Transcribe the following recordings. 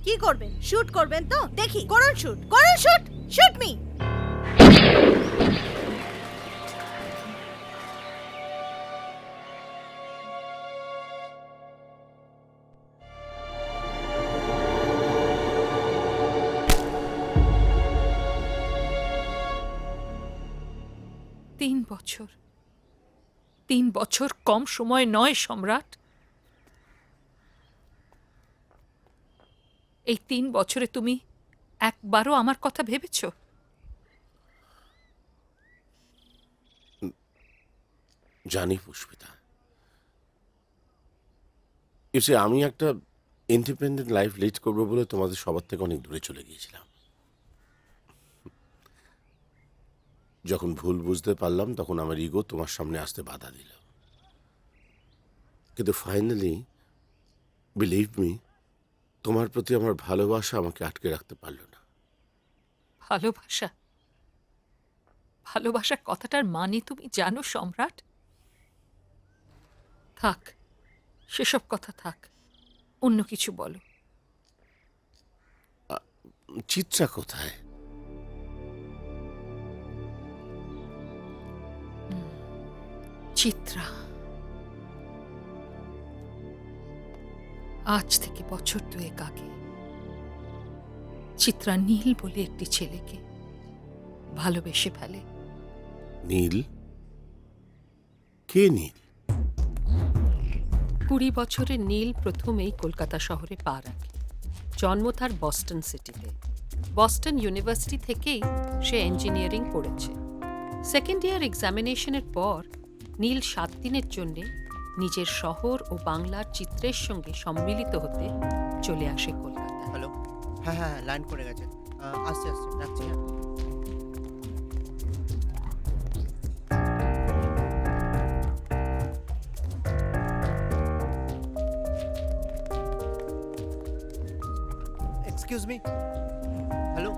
কি করবেন? শুট করবেন তো? দেখি, করুন শুট, করুন শুট, শুট মি। তিন বছর 3 বছর কম সময় নয় সম্রাট। এই 3 বছরে তুমি একবারও আমার কথা ভেবেছ? জানি পুষ্পিতা, আমি একটা ইন্ডিপেন্ডেন্ট লাইফ লিড করবো বলে তোমাদের সবার থেকে অনেক দূরে চলে গিয়েছিলাম। যখন ভুল বুঝতে পারলাম তখন আমার ইগো তোমার সামনে আসতে বাধা দিল, কিন্তু ফাইনালি বিলিভ মি, তোমার প্রতি আমার ভালোবাসা আমাকে আটকে রাখতে পারল না। ভালোবাসা? ভালোবাসা কথাটার মানে তুমি জানো সম্রাট? থাক, সেসব কথা থাক, অন্য কিছু বলো। চিত্রা কোথায়? চিত্রা আজ থেকে বছর 2 আগে চিত্রা নীল বলে একটি ছেলেকে ভালোবেসে ফেলে। নীল? কে নীল? 20 বছরের নীল প্রথমেই কলকাতা শহরে পা রাখে। জন্ম তার বস্টন সিটিতে। বস্টন ইউনিভার্সিটি থেকেই সে ইঞ্জিনিয়ারিং পড়েছে। সেকেন্ড ইয়ার এক্সামিনেশনের পর নীল 7 দিনের জন্যে নিজের শহর ও বাংলার চিত্রের সঙ্গে সম্মিলিত হতে চলে আসে কলকাতা। হ্যালো, হ্যাঁ হ্যাঁ লাইন করে গেছে, আসছে আসছে, রাখছি। হ্যাঁ এক্সকিউজ মি, হ্যালো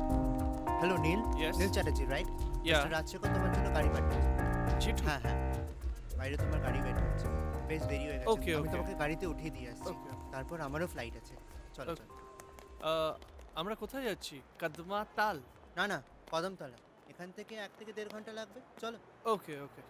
হ্যালো নীল, Yes? নীল চ্যাটার্জি রাইট? Yeah. রাজশেখর তোমার জন্য গাড়ি পাঠিয়েছে। চিঠি? হ্যাঁ হ্যাঁ, বাইরে তোমার গাড়ি ওয়েট করছে, বেশ দেরি হয়ে গেছে। Okay, আমি okay. তোমাকে গাড়িতে উঠিয়ে দিয়ে আসছি। Okay. তারপর আমারও ফ্লাইট আছে, চলো Okay. চলো। আমরা কোথায় যাচ্ছি? কদমা তাল? না না, কদমতলা। এখান থেকে 1 থেকে 1.5 ঘন্টা লাগবে, চলো। ওকে ওকে।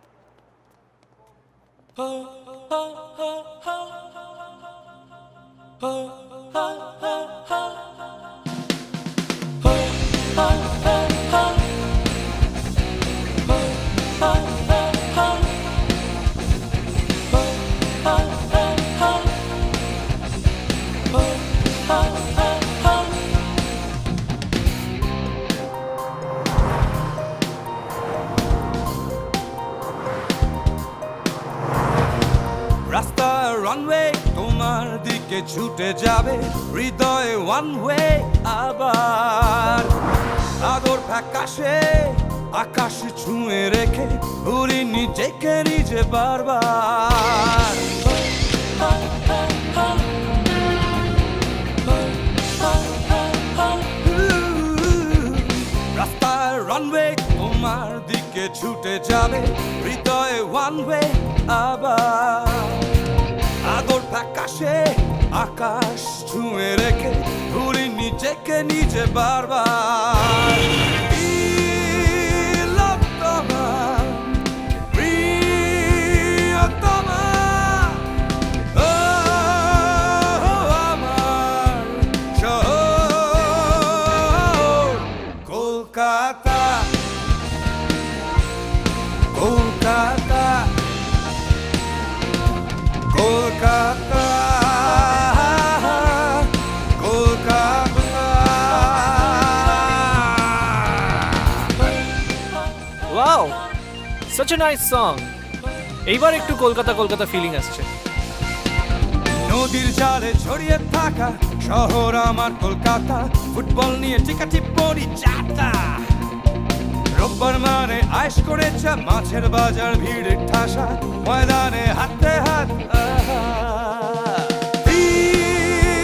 রাস্তার রানওয়ে তোমার দিকে ছুটে যাবে, হৃদয়ে ওয়ান ওয়ে আবার আদর ফ্যাকাশে আকাশ ছুঁয়ে রেখে ভুলি নিজেকে নিজে বারবার। রাস্তার রানওয়ে তোমার দিকে ছুটে যাবে, হৃদয়ে ওয়ান ওয়ে আবার আদর ফ্যাকাশে আকাশ ছুঁয়ে রেখে ভুলি নিজেকে নিজে বারবার। প্রিয়তমা, প্রিয়তমা, ও আমার শহর Kolkata, Kolkata, Kolkata, Kolkata. Wow, such a nice song. এইবার একটু কলকাতা কলকাতা ফিলিং আসছে। নদীর জালে ছড়িয়ে থাকা শহর আমার কলকাতা, ফুটবল নিয়ে টিকাটি পড়ি চাটা। রোববার মানে আইস করেছে মাছের বাজার, ভিড় ঠাসা ময়দানে হাতে হাত।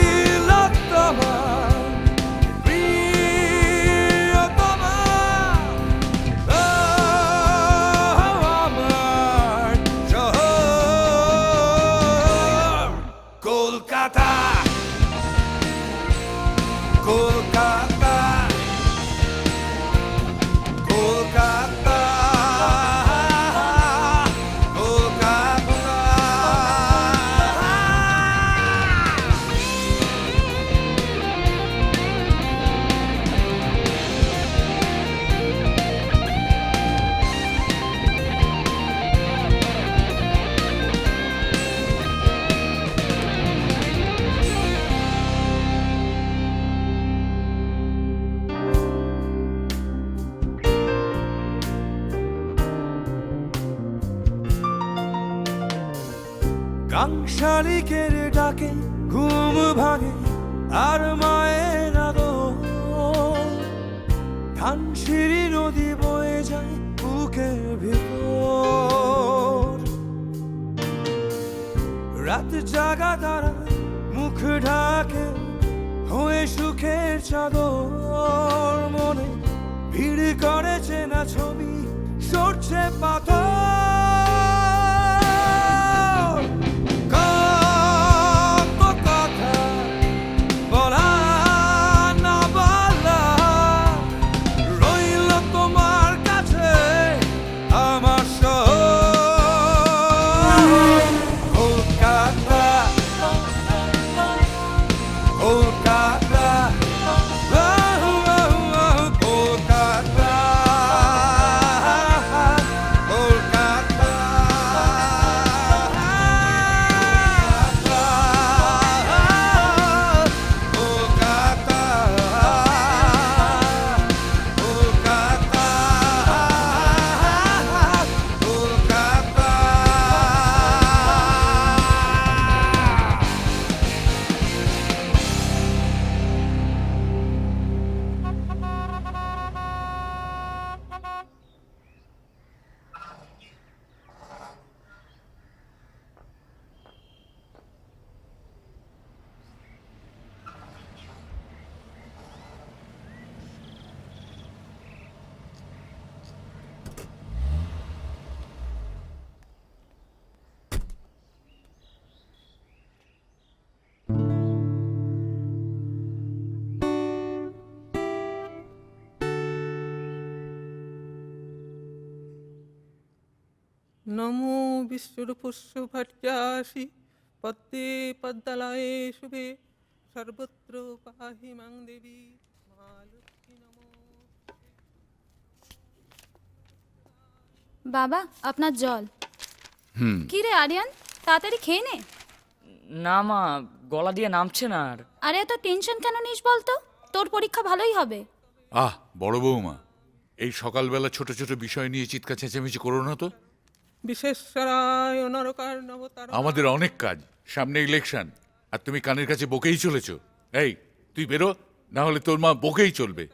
প্রিয়তমা, প্রিয়তমা, ও আমার শহর কলকাতা, শালিকের ডাকে ঘুম ভাঙে আর মায়ের আদর ধানসিঁড়ি নদী বয়ে যায় বুকের ভিতর রাত জাগা তারা মুখ ঢাকে হয়ে সুখের চাদর মনে ভিড় করেছে না ছবি সরছে পাথর কত কথা বলা না বলা রইল তোমার কাছে আমার শহর কলকাতা কলকাতা কলকাতা কলকাতা নমো বিশ্বরূপস্য ভট্টাসি পদ্মে পদ্মালয়ে শুভে সর্বত্র পাহি মাং দেবী মা লক্ষ্মী নমো। বাবা আপনার জল। কি রে আরিয়ান, তাড়াতাড়ি খেয়ে নে। না মা, গলা দিয়ে নামছে না আর। আরে এত টেনশন কেন নিস বলতো, তোর পরীক্ষা ভালোই হবে। বড় বৌমা, এই সকালবেলা ছোট ছোট বিষয় নিয়ে চিৎকার চেঁচামেচি করো না তো। বিশেষরায় নরকার নবতার আমাদের অনেক কাজ, সামনে ইলেকশন, আর তুমি কানের কাছে বকেই চলেছ। এই তুই বেরো, না হলে তোর মা বকেই চলবে।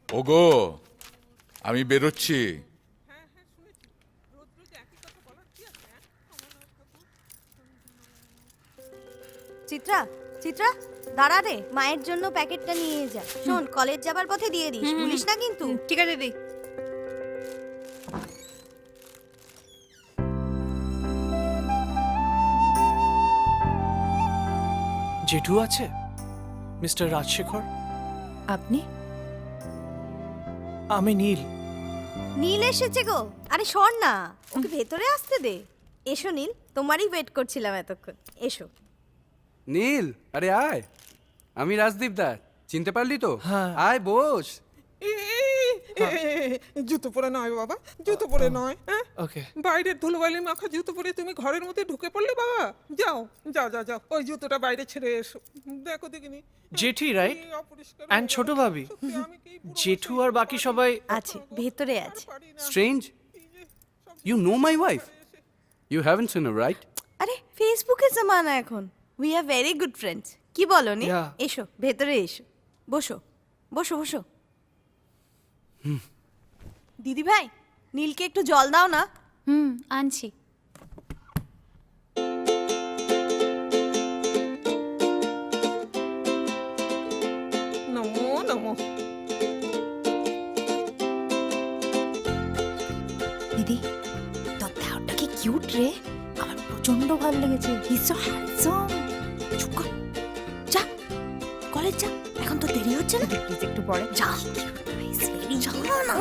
ওগো, আমি বেরোচ্ছি। চিত্রা, চিত্রা দাঁড়া রে, মায়ের জন্য প্যাকেটটা নিয়ে যা। শোন, কলেজ যাবার পথে দিয়ে দিস, ভুলিস না কিন্তু। ঠিক আছে দিদি। জেঠু আছে? মিস্টার রাজশেখর? আপনি? আমি নীল। নীল এসেছে গো। আরে শোন না, ওকে ভেতরে আসতে দে। এসো নীল, তোমারই ওয়েট করছিলাম এতক্ষণ। এসো। নীল, আরে আয়। আমি রাজদীপ দা, চিনতে পারলি তো? হ্যাঁ। আয় বস। জুতো পরে নয় বাবা, জুতো পরে নয়। হ্যাঁ, ওকে। বাইরের ধুলোবালি মাখা জুতো পরে তুমি ঘরের মধ্যে ঢুকে পড়লে বাবা। যাও যাও যাও যাও, ওই জুতোটা বাইরে ছেড়ে এসো। দেখো দেখিনি জেঠি রাইট? কি অপরিষ্কার অ্যান্ড ছোট ভাবি? সত্যি আমি কি বুড়ো জেঠু আর বাকি সবাই আছে, ভেতরে আছে। পারি না। Strange, you know my wife? You haven't seen her, right? আরে ফেসবুকের জামানা এখন। We are very good friends. কি বলো নি? Yeah. এসো ভেতরে এসো, বসো বসো বসো। দিদি ভাই, নীলকে একটু জল দাও না। আনছি। নমো নমো। দিদি, তোর দেহটা কি কিউট রে, আমার প্রচন্ড ভালো লেগেছে। He is so handsome. চুপ কর, যা কলেজ যা, এখন তো দেরি হচ্ছে না। প্লিজ একটু পরে যা। যা না।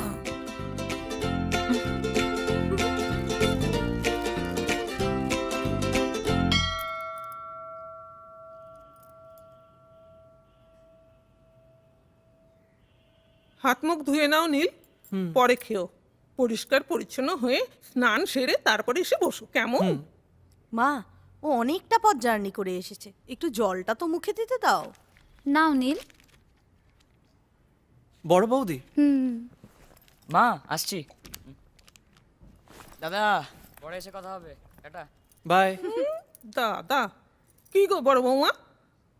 হাত মুখ ধুয়ে নাও নীল, পরে খেও। পরিষ্কার পরিচ্ছন্ন হয়ে স্নান সেরে তারপরে এসে বসো, কেমন? মা, ও অনেকটা পথ জার্নি করে এসেছে, একটু জলটা তো মুখে দিতে দাও। নাও নীল। বড় বৌদি। মা আসছি। দাদা পরে এসে কথা হবে এটা। বাই। দাদা, কি গো বড় বৌমা,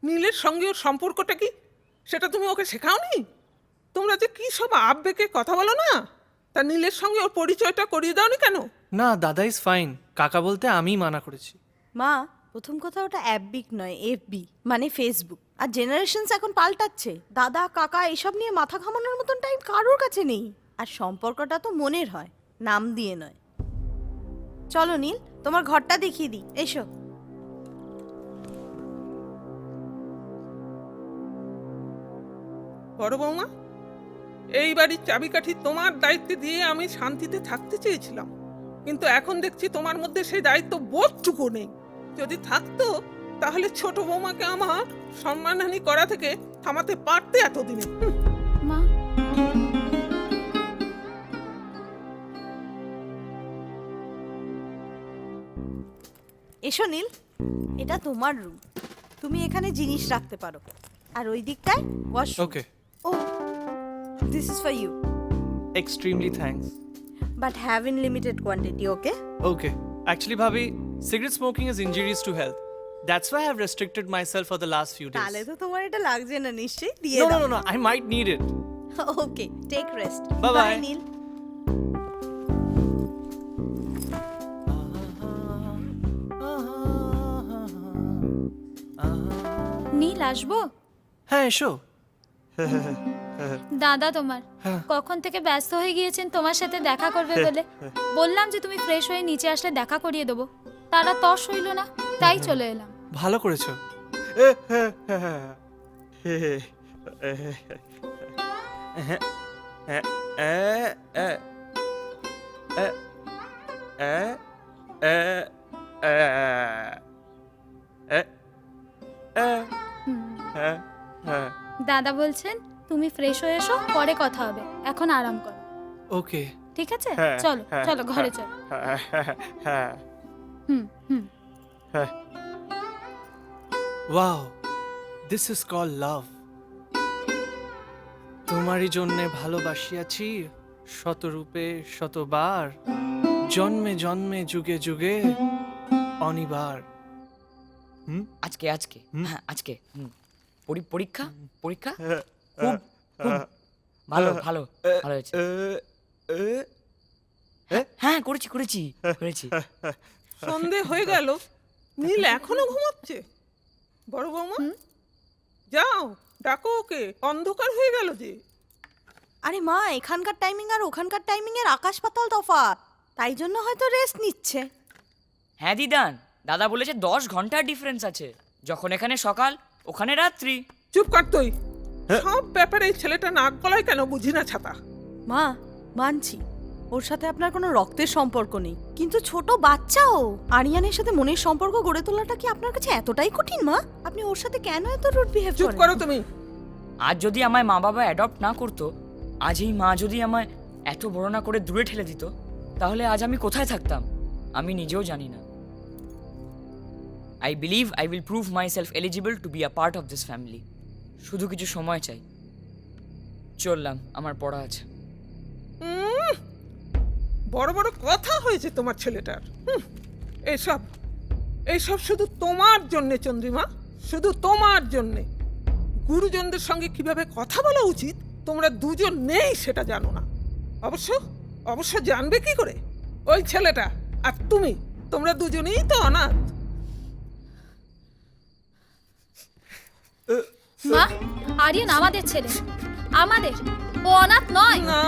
নীলের সঙ্গে ওর সম্পর্কটা কি সেটা তুমি ওকে শেখাওনি? তোমরা যে কি সব আবেগে কথা বলো না, তা নীলের সঙ্গে ওর পরিচয়টা করিয়ে দাওনি কেন? না, দাদা ইজ ফাইন। কাকা বলতে আমিই মানা করেছি। মা, প্রথম কথা ওটা অ্যাপবিক নয়, এফবি মানে ফেসবুক। আর জেনারেশনস এখন পাল্টাচ্ছে। দাদা কাকা এসব নিয়ে মাথা ঘামানোর মতন টাইম কারোর কাছে নেই। আর সম্পর্কটা তো মনের হয়, নাম দিয়ে নয়। চলো নীল, তোমার ঘরটা দেখিয়ে দিই, এসো। বড় বৌমা, এই বাড়ির চাবিকাঠি তোমার দায়িত্বে দিয়ে আমি শান্তিতে থাকতে চেয়েছিলাম, কিন্তু এখন দেখছি তোমার মধ্যে সেই দায়িত্ব বোধটুকু নেই। যদি থাকতো তাহলে ছোট বৌমাকে আমার সম্মানহানি করা থেকে থামাতে পারতে এতদিনে। মা, এসো নীল, এটা তোমার রুম। তুমি এখানে জিনিস রাখতে পারো। আর ওই দিকটায় ওয়াশরুম। ওকে, ও, this is for you, extremely thanks. But have in limited quantity, okay? Okay, actually ভাবি, cigarette smoking is injurious to health. That's why I have restricted myself for the last few days. তাহলে তো তোমার এটা লাগছে না নিশ্চয়ই, দিয়ে No, দাও। no, no, no, I might need it. Okay, take rest. Bye-bye. Bye Neel. Neel আসবো? হ্যাঁ, এসো। দাদা তোমার কখন থেকে ব্যস্ত হয়ে গিয়েছেন তোমার সাথে দেখা করবে বলে। বললাম যে তুমি ফ্রেশ হয়ে নিচে আসলে দেখা করিয়ে দেবো, তারা তস হইল না, তাই চলে এলাম। ভালো করেছো। দাদা বলছেন তুমি ফ্রেশ হয়ে এসো, পরে কথা হবে, এখন আরাম করো। ওকে, ঠিক আছে, চলো চলো ঘরে চলো। হুম হুম। ওয়াও, দিস ইজ কল্ড লাভ। তোমারই জন্যে ভালোবাসিয়াছি শতরূপে শতবার, জন্মে জন্মে যুগে যুগে অনিবার। আজকে আজকে হ্যাঁ আজকে পরীক্ষা পরীক্ষা খুব খুব ভালো ভালো ভালো হয়েছে। হ্যাঁ করেছি করেছি করেছি। সন্ধে হয়ে গেল, নীল এখনো ঘুমাচ্ছে। বড় বৌমা, যাও ডাকো ওকে, অন্ধকার হয়ে গেল যে। আরে মা, এখানকার টাইমিং আর ওখানকার টাইমিং এর আকাশ পাতাল তফাৎ, তাই জন্য হয়তো রেস্ট নিচ্ছে। হ্যাঁ দিদান, দাদা বলেছে 10 ঘন্টার ডিফারেন্স আছে, যখন এখানে সকাল ওখানে রাত্রি। চুপ কর তুই, সব ব্যাপারে এই ছেলেটা নাক গলায় কেন বুঝি না ছাতা। মা, মানছি ওর সাথে আপনার কোনো রক্তের সম্পর্ক নেই, কিন্তু ছোট বাচ্চাও আরিয়ানের সাথে মনের সম্পর্ক গড়ে তোলাটা কি আপনার কাছে এতটাই কঠিন মা? আপনি ওর সাথে কেন এত রুড বিহেভ করেন? চুপ করো তুমি। আজ যদি আমায় মা বাবা অ্যাডপ্ট না করতো, আজ এই মা যদি আমায় এত বড় না করে দূরে ঠেলে দিত, তাহলে আজ আমি কোথায় থাকতাম আমি নিজেও জানি না। I believe I will prove myself eligible to be a part of this family. শুধু কিছু সময় চাই। চললাম, আমার পড়া আছে। বড় বড় কথা হয়েছে তোমার ছেলেটার। এসব এইসব শুধু তোমার জন্যে চন্দ্রিমা, শুধু তোমার জন্যে। গুরুজনদের সঙ্গে কিভাবে কথা বলা উচিত তোমরা দুজন নেই সেটা জানো না। অবশ্য অবশ্য জানবে কি করে? ওই ছেলেটা আর তুমি, তোমরা দুজনেই তো অনাথ। মা, আরিয়ান আমাদের ছেলে, আমাদের, ও অনাথ নয়। না,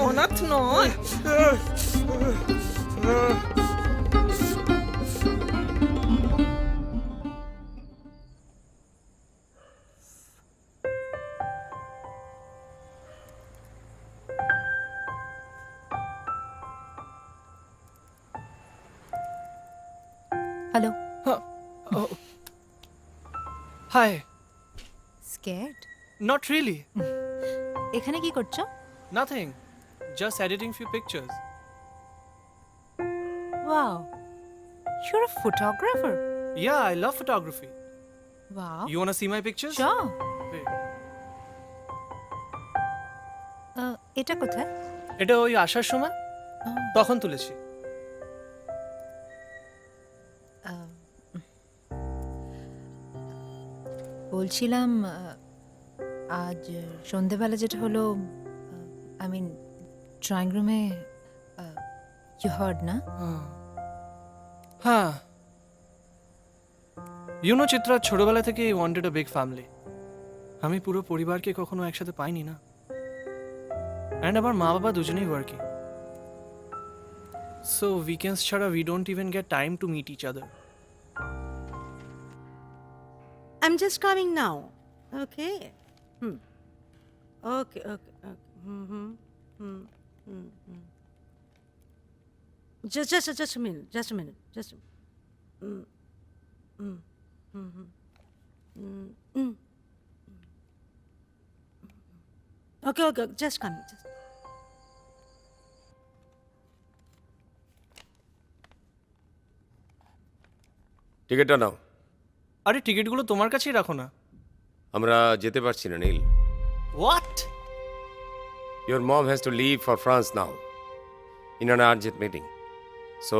অনাথ নয়। Hello. Hi. Scared? Not really. এখানে কি করছো? Nothing. Just editing few pictures. Wow, your a photographer. Yeah, I love photography. Wow, You wanna see my pictures? চল। Wait. এটা কোথায়? এটা ওই আসার সময় তখন তুলেছি। বলছিলাম আজ সন্ধেবেলা যেটা হলো আই মিন ড্রয়িং রুমে ইউ হার্ড না? হ্যাঁ ইউনো চিত্রা ছোটবেলা থেকে ওয়ান্টেড আ বিগ ফ্যামিলি। আমি পুরো পরিবারকে কখনো একসাথে পাইনি না। অ্যান্ড আমার মা বাবা দুজনেই ওয়ার্কিং, সো উইকেন্ডস ছাড়া we don't even get time to meet each other. I'm just coming now. Okay. Okay. Just a minute. Just a minute. Okay. Just coming. টিকিটটা নাও। আরে টিকিটগুলো তোমার কাছেই রাখো না। আমরা যেতে পারছি না নীল। What? Your mom has to leave for France now in an urgent meeting. So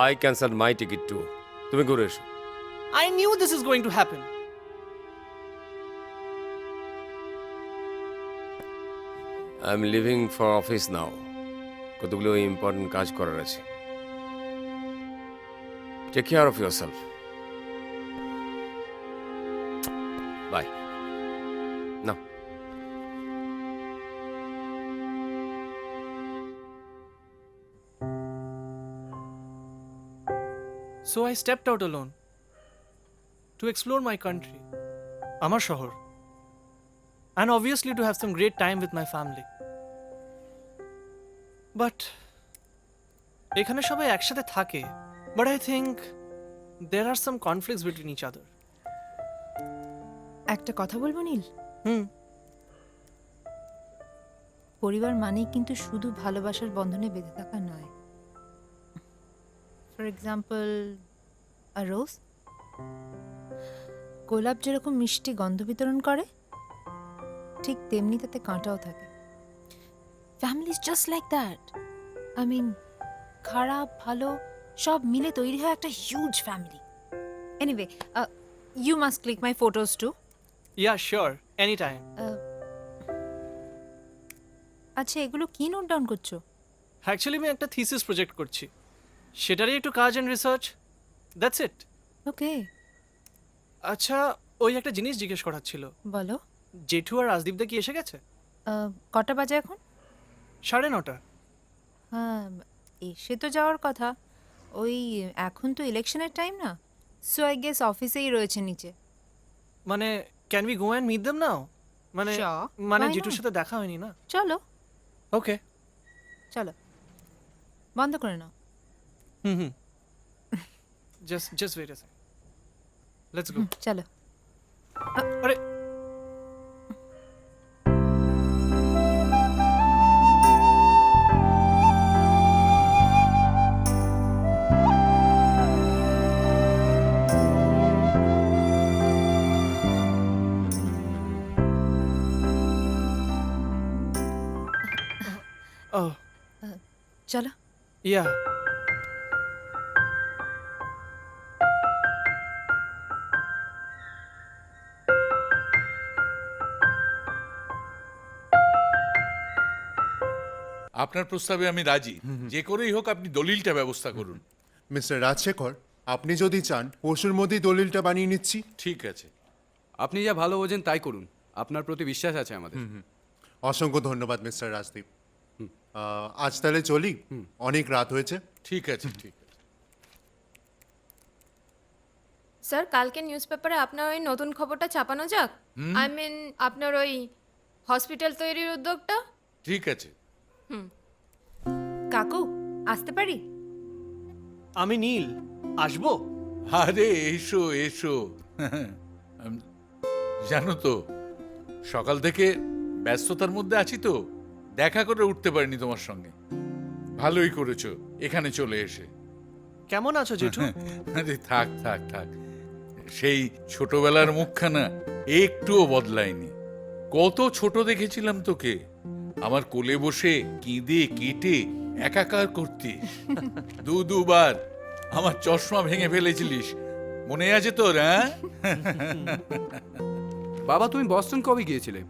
I canceled my ticket too. তুমি ঘুরে এসো। I knew this is going to happen. I'm leaving for office now. কতগুলো important কাজ করার আছে। Take care of yourself. Bye. No. So I stepped out alone to explore my country, আমার শহর, and obviously to have some great time with my family. But এখানে সবাই একসাথে থাকে, but I think there are some conflicts between each other. একটা কথা বলবো নীল, হুম পরিবার মানেই কিন্তু শুধু ভালোবাসার বন্ধনে বেঁধে থাকা নয়। ফর এক্সাম্পল আ রোজ, গোলাপ যেরকম মিষ্টি গন্ধ বিতরণ করে, ঠিক তেমনি তাতে কাঁটাও থাকে। Family is just like that. I mean খারাপ ভালো সব মিলে তৈরি হয় একটা huge family. Anyway, you must click my photos too. Yeah, sure. Anytime. আচ্ছা, এগুলো কি নোট ডাউন করছো? Actually, আমি একটা থিসিস প্রজেক্ট করছি, সেটারই একটু কাজ and research. That's it. Okay, আচ্ছা, ওই একটা জিনিস জিজ্ঞেস করার ছিল। বলো। জেঠু আর রাজদীপদা কি এসে গেছে? কটা বাজে এখন? 9:30। হ্যাঁ, এসে তো যাওয়ার কথা। ওই এখন তো ইলেকশনের টাইম না, সো আই গেস অফিসেই রয়েছে নিচে। মানে can we go and meet them now? মানে Sure, মানে why জেঠুর not? সাথে দেখা হয়নি না। চলো ওকে, চলো, বন্ধ করে নাও। Hmm just wait a second, let's go. চলো। আরে Oh, চলো। yeah. আপনার প্রস্তাবে আমি রাজি। যে করেই হোক আপনি দলিলটা ব্যবস্থা করুন। মিস্টার রাজশেখর, আপনি যদি চান পরশুর মধ্যেই দলিলটা বানিয়ে নিচ্ছি। ঠিক আছে। আপনি যা ভালো বোঝেন তাই করুন, আপনার প্রতি বিশ্বাস আছে আমাদের। অসংখ্য ধন্যবাদ মিস্টার রাজদীপ। আজ তাহলে চলি, অনেক রাত হয়েছে। ঠিক আছে, ঠিক আছে। স্যার, কালকে নিউজ পেপারে আপনার ওই নতুন খবরটা ছাপানো যাক। আই মিন আপনার ওই হসপিটাল তৈরির উদ্যোগটা। ঠিক আছে। কাকু, আসতে পারি? আমি নীল, আসবো? আরে এসো এসো। জানো তো, সকাল থেকে ব্যস্ততার মধ্যে আছি তো দেখা করে উঠতে পারিনি তোমার সঙ্গে। ভালোই করেছো এখানে চলে এসে। কেমন আছো জেঠু? আরে থাক থাক থাক, সেই ছোটবেলার মুখখানা একটুও বদলায়নি। কত ছোট দেখেছিলাম তোকে, আমার কোলে বসে কেঁদে কেটে একাকার করতিস। দুবার আমার চশমা ভেঙে ফেলেছিলিস, মনে আছে তোর? হ্যাঁ, বাবা তুমি বস্টন কবে গিয়েছিলে?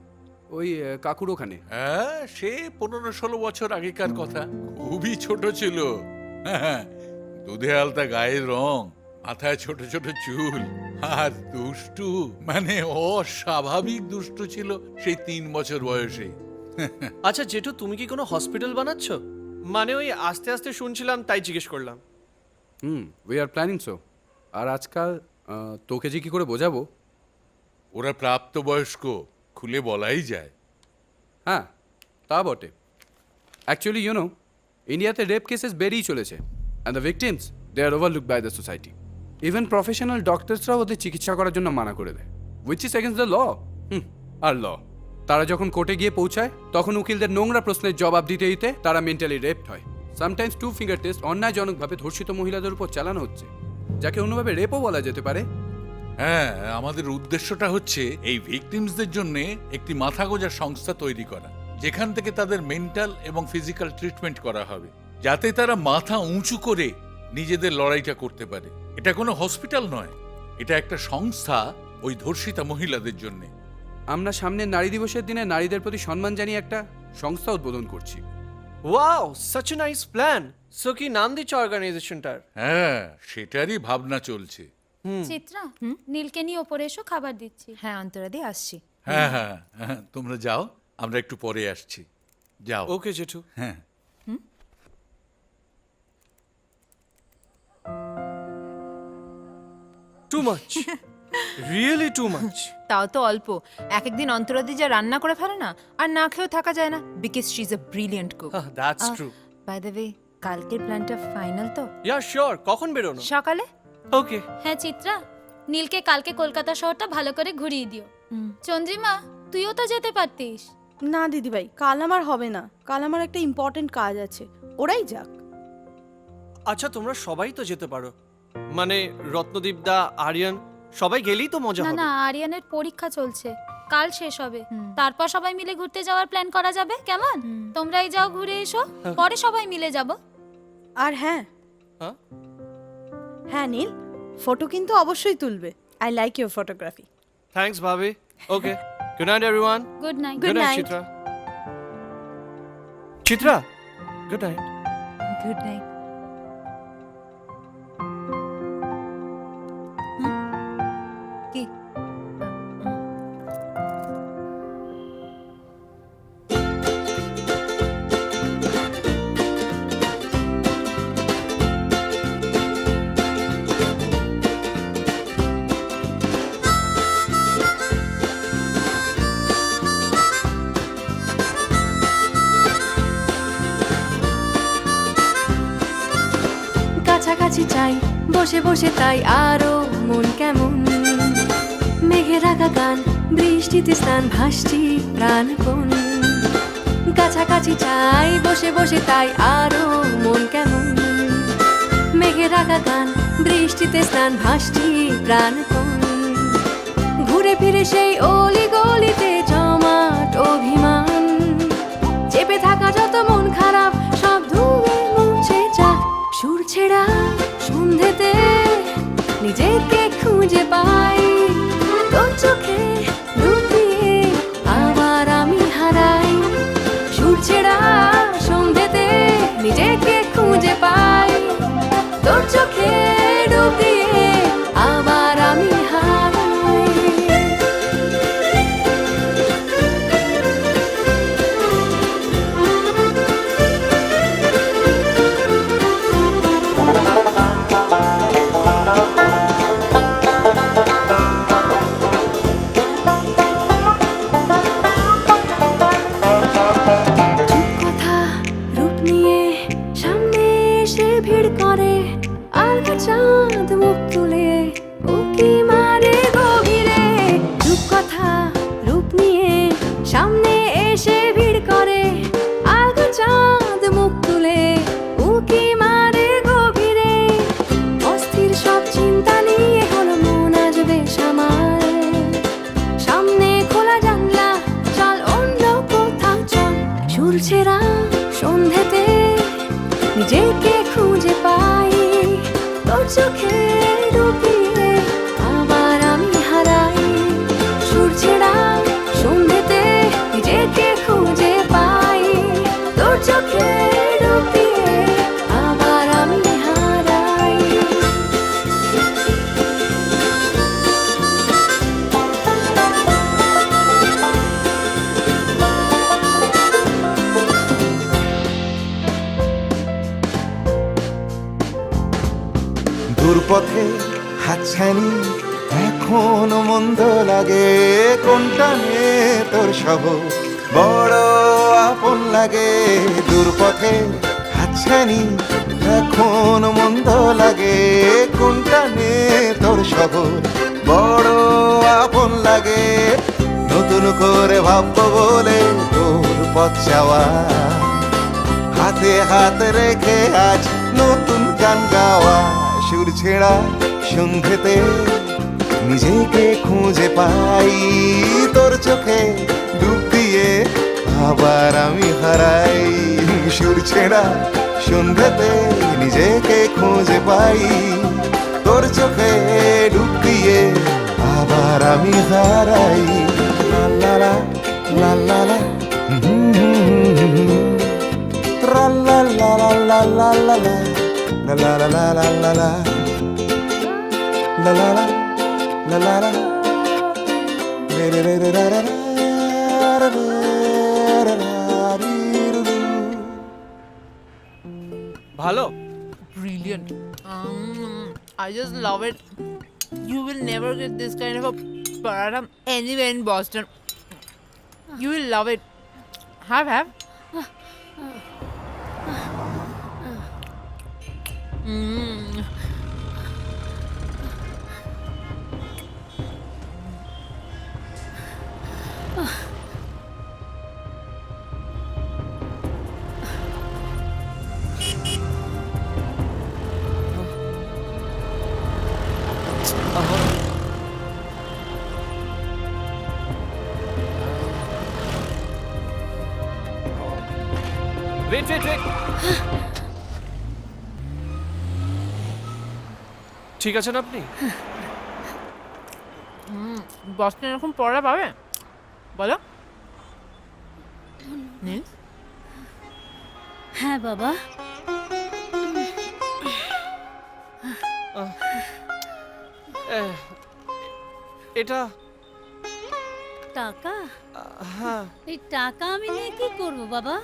ওই কাকুর ওখানে? হ্যাঁ, সে 15-16 বছর আগেকার কথা। খুবই ছোট ছিল। হ্যাঁ, দুধে আলতা গায়ের রং, মাথায় ছোট ছোট চুল, আর দুষ্টু, মানে অস্বাভাবিক দুষ্টু ছিল সেই 3 বছর বয়সে। আচ্ছা জেঠু, তুমি কি কোনো হসপিটাল বানাচ্ছ? মানে ওই আস্তে আস্তে শুনছিলাম, তাই জিজ্ঞেস করলাম। We are planning so. আর আজকাল তোকে যে কি করে বোঝাবো? ওরা প্রাপ্তবয়স্ক, খুলে বলাই যায়। হ্যাঁ, তা বটে। অ্যাকচুয়ালি ইউ নো, ইন্ডিয়াতে রেপ কেসেস বেড়েই চলেছে, and the victims they are overlook by the society. Even professional ডক্টরসরাও ওদের চিকিৎসা করার জন্য মানা করে দেয়, which is against the law. আর ল, তারা যখন কোর্টে গিয়ে পৌঁছায় তখন উকিলদের নোংরা প্রশ্নের জবাব দিতে দিতে তারা মেন্টালি রেপড হয়। সামটাইমস 2 ফিঙ্গার টেস্ট অন্যায়জনকভাবে ধর্ষিত মহিলাদের উপর চালানো হচ্ছে, যাকে অন্যভাবে রেপও বলা যেতে পারে। হ্যাঁ, আমাদের উদ্দেশ্যটা হচ্ছে এই ভিকটিমসদের জন্য একটি মাথা গোঁজার সংস্থা তৈরি করা, যেখান থেকে তাদের মেন্টাল এবং ফিজিক্যাল ট্রিটমেন্ট করা হবে, যাতে তারা মাথা উঁচু করে নিজেদের লড়াইটা করতে পারে। এটা কোনো হসপিটাল নয়, এটা একটা সংস্থা ওই ধর্ষিতা মহিলাদের জন্য। আমরা সামনের নারী দিবসের দিনে নারীদের প্রতি সম্মান জানিয়ে একটা সংস্থা উদ্বোধন করছি। Wow, such a nice plan. So কি নাম দিচ্ছ অর্গানাইজেশনটার? হ্যাঁ, সেটারই ভাবনা চলছে। চিত্রা, নীলকে নিয়ে ওপরে এসো, খাবার দিচ্ছি। হ্যাঁ অন্তরাদি, আসছি। হ্যাঁ হ্যাঁ হ্যাঁ, তোমরা যাও, আমরা একটু পরে আসছি। যাও। ওকে জেঠু। হ্যাঁ। Too much, really too much. তাও তো অল্প। এক একদিন অন্তরাদি যা রান্না করে ফেলে না, আর না খেয়েও থাকা যায় না, because she is a brilliant cook. That's true. By the way, কালকের প্ল্যানটা ফাইনাল তো? Yeah sure. কখন বেরোনো? সকালে। ওকে। হ্যাঁ চিত্রা, নীলকে কালকে কলকাতা শহরটা ভালো করে ঘুরিয়ে দিও। চন্দ্রিমা, তুইও তো যেতে পারতিস। না দিদিভাই, কাল আমার হবে না। কাল আমার একটা ইম্পর্টেন্ট কাজ আছে, ওরাই যাক। আচ্ছা তোমরা সবাই তো যেতে পারো, মানে রত্নদীপ দা, আরিয়ান, সবাই গেলেই তো মজা না হবে। না, আরিয়ানের পরীক্ষা চলছে, কাল শেষ হবে, তারপর সবাই মিলে ঘুরতে যাওয়ার প্ল্যান করা যাবে, কেমন? তোমরাই যাও ঘুরে এসো, পরে সবাই মিলে যাব। আর হ্যাঁ হ্যাঁ? হ্যাঁ নীল, ফটো কিন্তু অবশ্যই তুলবে। I like your photography. Thanks ভাবি। Okay, good night everyone. Good night. Good night. Chitra. Chitra, good night. Good night. কি? কাছাকাছি চাই, বসে বসে তাই আরো মন কেমন। মেঘে রাখা গান, বৃষ্টিতে স্নান, ভাসছি প্রাণপণ। কাছাকাছি চাই, বসে বসে তাই আরো মন কেমন। মেঘে রাখা গান, বৃষ্টিতে স্নান, ভাসছি প্রাণপণ। ঘুরে ফিরে সেই অলি গলিতে জমাট অভিমান, চেপে থাকা যত মন খারাপ সব ধুয়ে মুছে যাক। সুর ছেড়া সন্ধেতে নিজেকে খুঁজে পাই, তোর চোখে ডুব দিয়ে আবার আমি হারাই। সুর ছেড়া সন্ধেতে নিজেকে খুঁজে পাই, তোর চোখে ডুব দিয়ে আবার আমি হারাই। চাঁদ মুখ তুলে উকি মারে গভীরে। রূপকথা রূপ নিয়ে সামনে এসে ভিড় করে, আলগা চাঁদ মুখ তুলে উকি মারে গভীরে। অস্থির সব চিন্তা নিয়ে হলো মন আজ বেশ আমার। সামনে খোলা জানলা, চল অন্য কোথাও চল। সুর ছেড়া সন্ধেতে নিজেকে খুঁজে পাই, তোর চোখে ডুবিয়ে সুর ছেড়া সন্ধ্যেতে নিজেকে খুঁজে পাই তোর চোখে ডুব দিয়ে আবার আমি হারাই দূরপথে হাতছানি এখনো মন্দ লাগে কোনটা নে তোর শহর বড় আপন লাগে দূরপথে হাতছানি এখনো মন্দ লাগে কোনটা নে তোর শহর বড় আপন লাগে নতুন করে ভাববো বলে তোর পথ চাওয়া হাতে হাত রেখে আজ নতুন গান গাওয়া সুর ছেড়া সন্ধ্যেতে নিজেকে খুঁজে পাই তোর চোখে ডুব দিয়ে আবার আমি হারাই সুর ছেড়া সন্ধ্যেতে নিজেকে খুঁজে পাই তোর চোখে ডুব দিয়ে আবার আমি হারাই লা লা লা লা লা লা রা লা লা লা লা লা লা la la la la la la la la la la la la la re re re re ra ra ra ra ভালো Brilliant. I just love it. You will never get this kind of a paratha anywhere in Boston. You will love it. Have. Wait. ঠিক আছেন আপনি? বস্টনে এরকম পড়া পাবে বলো নীল হ্যাঁ বাবা এটা টাকা হ্যাঁ এই টাকা আমি নিয়ে কি করব বাবা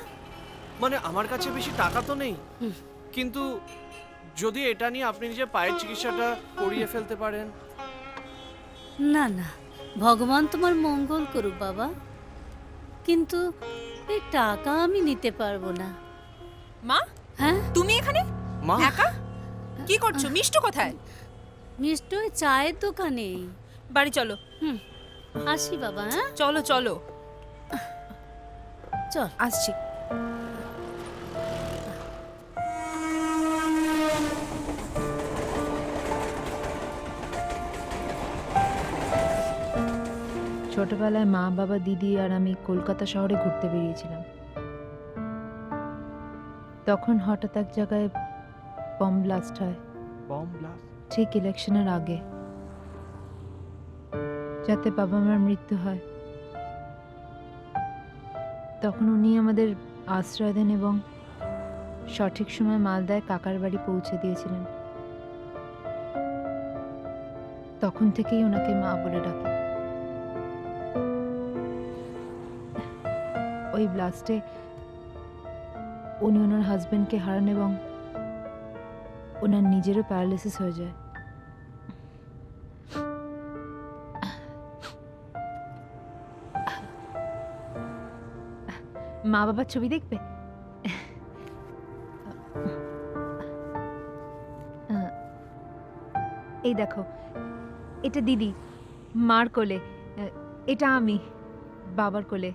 মানে আমার কাছে বেশি টাকা তো নেই কিন্তু যদি এটা নিয়ে আপনি নিজে পায়ের চিকিৎসাটা করিয়ে ফেলতে পারেন না না ভগবান তোমার মঙ্গল করুক বাবা কিন্তু এই টাকা আমি নিতে পারবো না মা হ্যাঁ তুমি এখানে মা একা কি করছো মিষ্টু কোথায় মিষ্টি ওই চায়ের দোকানে বাড়ি চলো আসি বাবা হ্যাঁ চলো চল আসছি ছোটবেলায় মা বাবা দিদি আর আমি কলকাতা শহরে ঘুরতে বেরিয়েছিলাম তখন হঠাৎ এক জায়গায় বম ব্লাস্ট হয় ঠিক ইলেকশনের আগে যাতে বাবা মার মৃত্যু হয় তখন উনি আমাদের আশ্রয় দেন এবং সঠিক সময় মালদায় কাকার বাড়ি পৌঁছে দিয়েছিলেন তখন থেকেই ওনাকে মা বলে ডাকে ওই ব্লাস্টে উনি ওনার হাজবেন্ডকে হারান এবং ওনার নিজেরও প্যারালাইসিস হয়ে যায় মা বাবার ছবি দেখবে এই দেখো এটা দিদি মার কোলে এটা আমি বাবার কোলে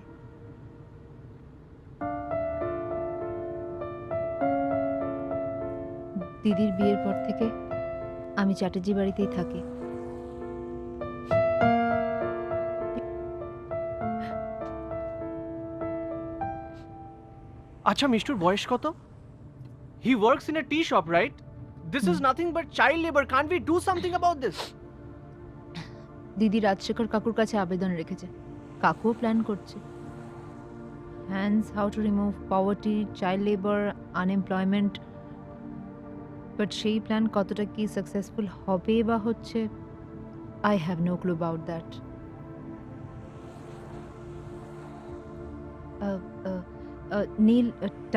দিদির বিয়ের পর থেকে আমি চ্যাটার্জি বাড়িতেই থাকি আচ্ছা মিষ্টুর বয়স কত he works in a tea shop right this is nothing but child labour can't we do something about this দিদি রাজশেখর কাকুর কাছে আবেদন রেখেছে, কাকুও প্ল্যান করছে। Hands how to remove poverty, child labour, unemployment. But সেই প্ল্যান কতটা কি সাকসেসফুল হবে বা হচ্ছে, I have no clue about that. Neel,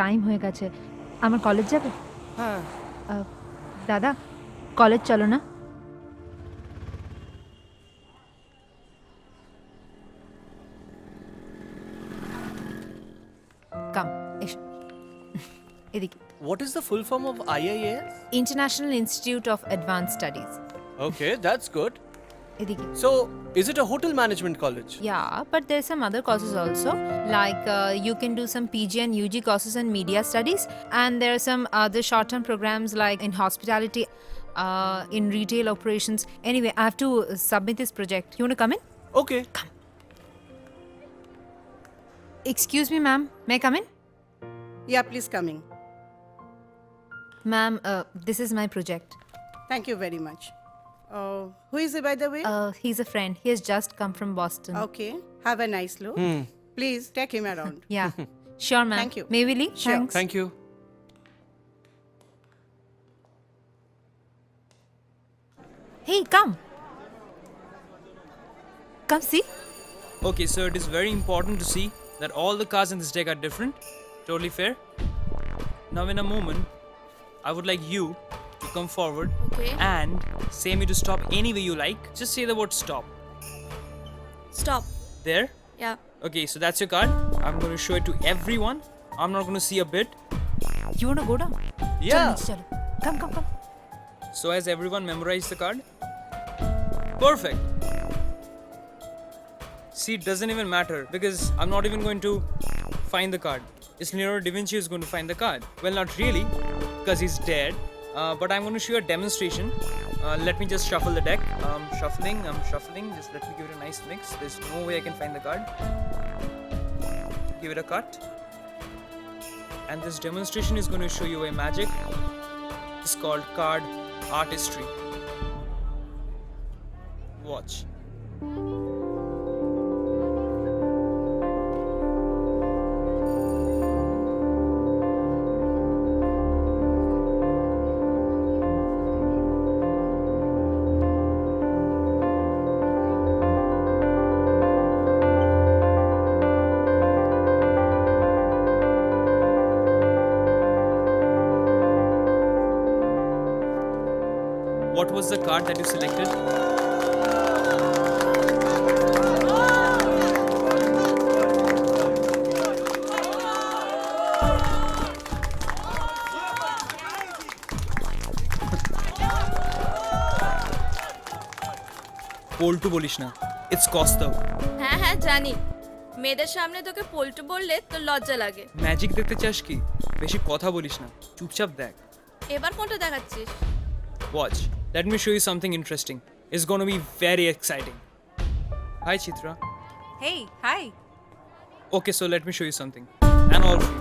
time হয়ে গেছে, আমার কলেজ যাবে। হ্যাঁ। দাদা, কলেজ চলো না? কাম, এসো এদিকে। What is the full form of IIAS? International institute of advance studies. Okay, that's good. এদিকে। So, is it a hotel management college? Yeah, but there's some other courses also. Like you can do some PG and UG courses in media studies, and there are some other short-term programs like in hospitality, in retail operations. Anyway, I have to submit this project. You want to come in? Okay. Come. Excuse me, ma'am. May I come in? Yeah, please coming. Ma'am, this is my project. Thank you very much. Who is he, by the way? He's a friend. He has just come from Boston. Okay. Have a nice look. Please take him around. Yeah. Sure, ma'am. Thank you. May we leave? Sure. Thanks. Thank you. Hey, come. Come see. Okay, so it is very important to see that all the cars in this deck are different. Totally fair. Now, in a moment, I would like you to come forward and say me to stop any way you like. Just say the word stop. Stop. There? Yeah. Okay, so that's your card. I'm going to show it to everyone. I'm not going to see a bit. You want to go down? Yeah. Chalo. Come, come, come. So, has everyone memorized the card? Perfect. See, it doesn't even matter because I'm not even going to find the card. It's Leonardo da Vinci who's going to find the card. Well, not really, because he's dead. But I'm going to show you a demonstration. Let me just shuffle the deck. I'm shuffling. Just let me give it a nice mix. There's no way I can find the card. Give it a cut. And this demonstration is going to show you a magic. It's called card artistry. Watch. What was the card that you selected? Paltu বলিস না, it's কস্তব। হ্যাঁ হ্যাঁ জানি, মেয়েদের সামনে তোকে পল্টু বললে তোর লজ্জা লাগে। ম্যাজিক দেখতে চাস কি? বেশি কথা বলিস না, চুপচাপ দেখ। এবার কোনটা দেখাচ্ছিস? Watch. Let me show you something interesting. It's going to be very exciting. Hi, Chitra. Hey, hi. Okay, so let me show you something. And all of you.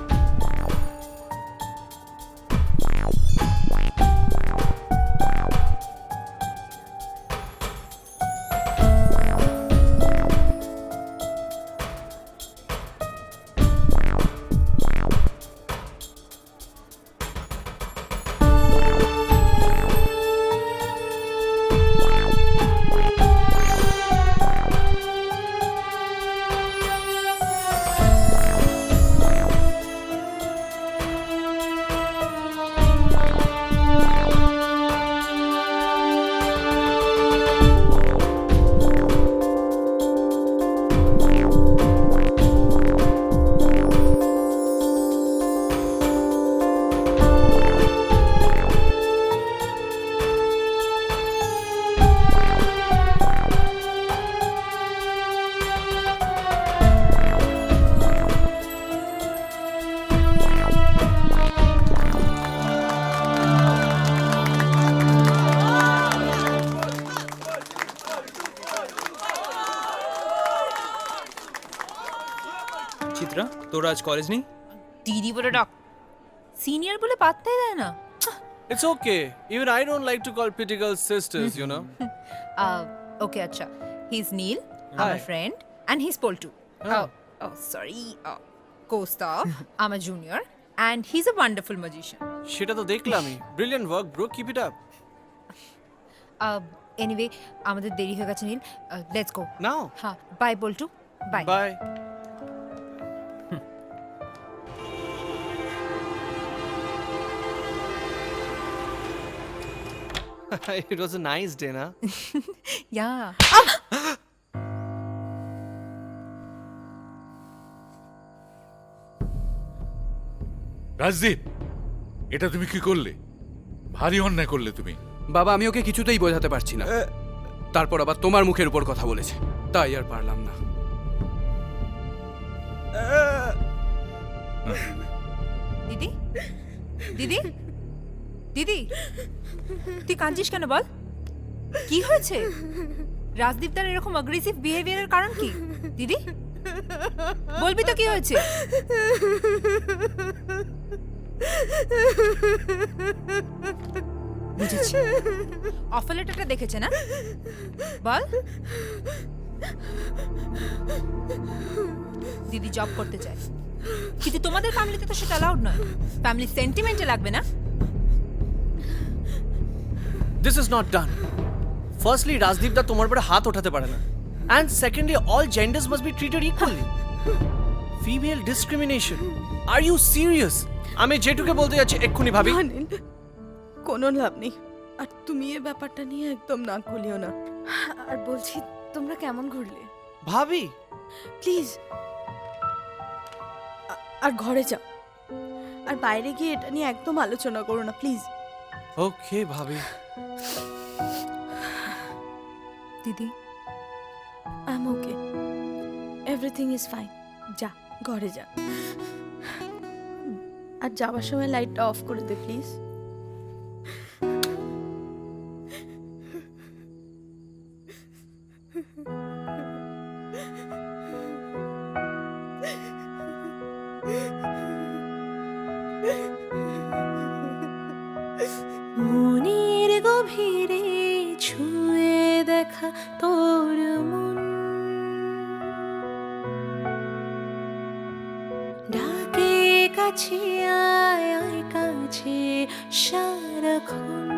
Chitra, তোর আজ কলেজ নেই? দিদি বলে ডাক, সিনিয়র বলে পাত্তাই দেয় না। It's okay. Even I don't like to call pretty girls sisters, you know. Okay, acha. He's Neil, I'm a Hi. friend, and he's Poltu. Oh. Sorry, Kostav, I'm a junior, and he's a wonderful magician. সেটা তো দেখলামই। Brilliant work, bro. Keep it up. Anyway, আমাদের দেরি হয়ে গেছে Neel, let's go. Now. হ্যাঁ, bye Paltu, bye. Bye. It was a nice day, na? Yeah. Rajdeep, এটা তুমি কি করলে? ভারী অন্যায় করলে তুমি। বাবা, আমি ওকে কিছুতেই বোঝাতে পারছি না। তারপর আবার তোমার মুখের উপর কথা বলেছে, তাই আর পারলাম না। দিদি, দিদি, দিদি, তুই কাঁদছিস কেন বল? কি হয়েছে? রাজদীপ তার এরকম অ্যাগ্রেসিভ বিহেভিয়ারের কারণ কি? দিদি, বলবি তো কি হয়েছে? বুঝেছি, অফার লেটারটা দেখেছে না? বল। দিদি জব করতে চায়, কিন্তু তোমাদের ফ্যামিলিতে তো সেটা অ্যালাউড নয়। ফ্যামিলি সেন্টিমেন্টে লাগবে না। This is not done. Firstly, Rajdeep da তোমার উপরে হাত ওঠাতে পারে না। And secondly, all genders must be treated equally. Female discrimination. Are you serious? আমি যেটুকে বলতে যাচ্ছি এক্ষুনি ভাবি। কোনো লাভ নেই, আর তুমি এই ব্যাপারটা নিয়ে একদম নাক গলিও না। আর বলছি, তোমরা কেমন ঘুরলে? ভাবি, প্লিজ আর ঘরে যাও, আর বাইরে গিয়ে এটা নিয়ে একদম আলোচনা করো না প্লিজ। ওকে ভাবি। দিদি, I am okay, everything is fine. যা, ঘরে যা, আর যাওয়ার সময় লাইটটা অফ করে দে প্লিজ। মনের গভীরে ছুঁয়ে দেখা তোর মন, ডাকে কাছে আয়, আয় কাছে সারাক্ষণ।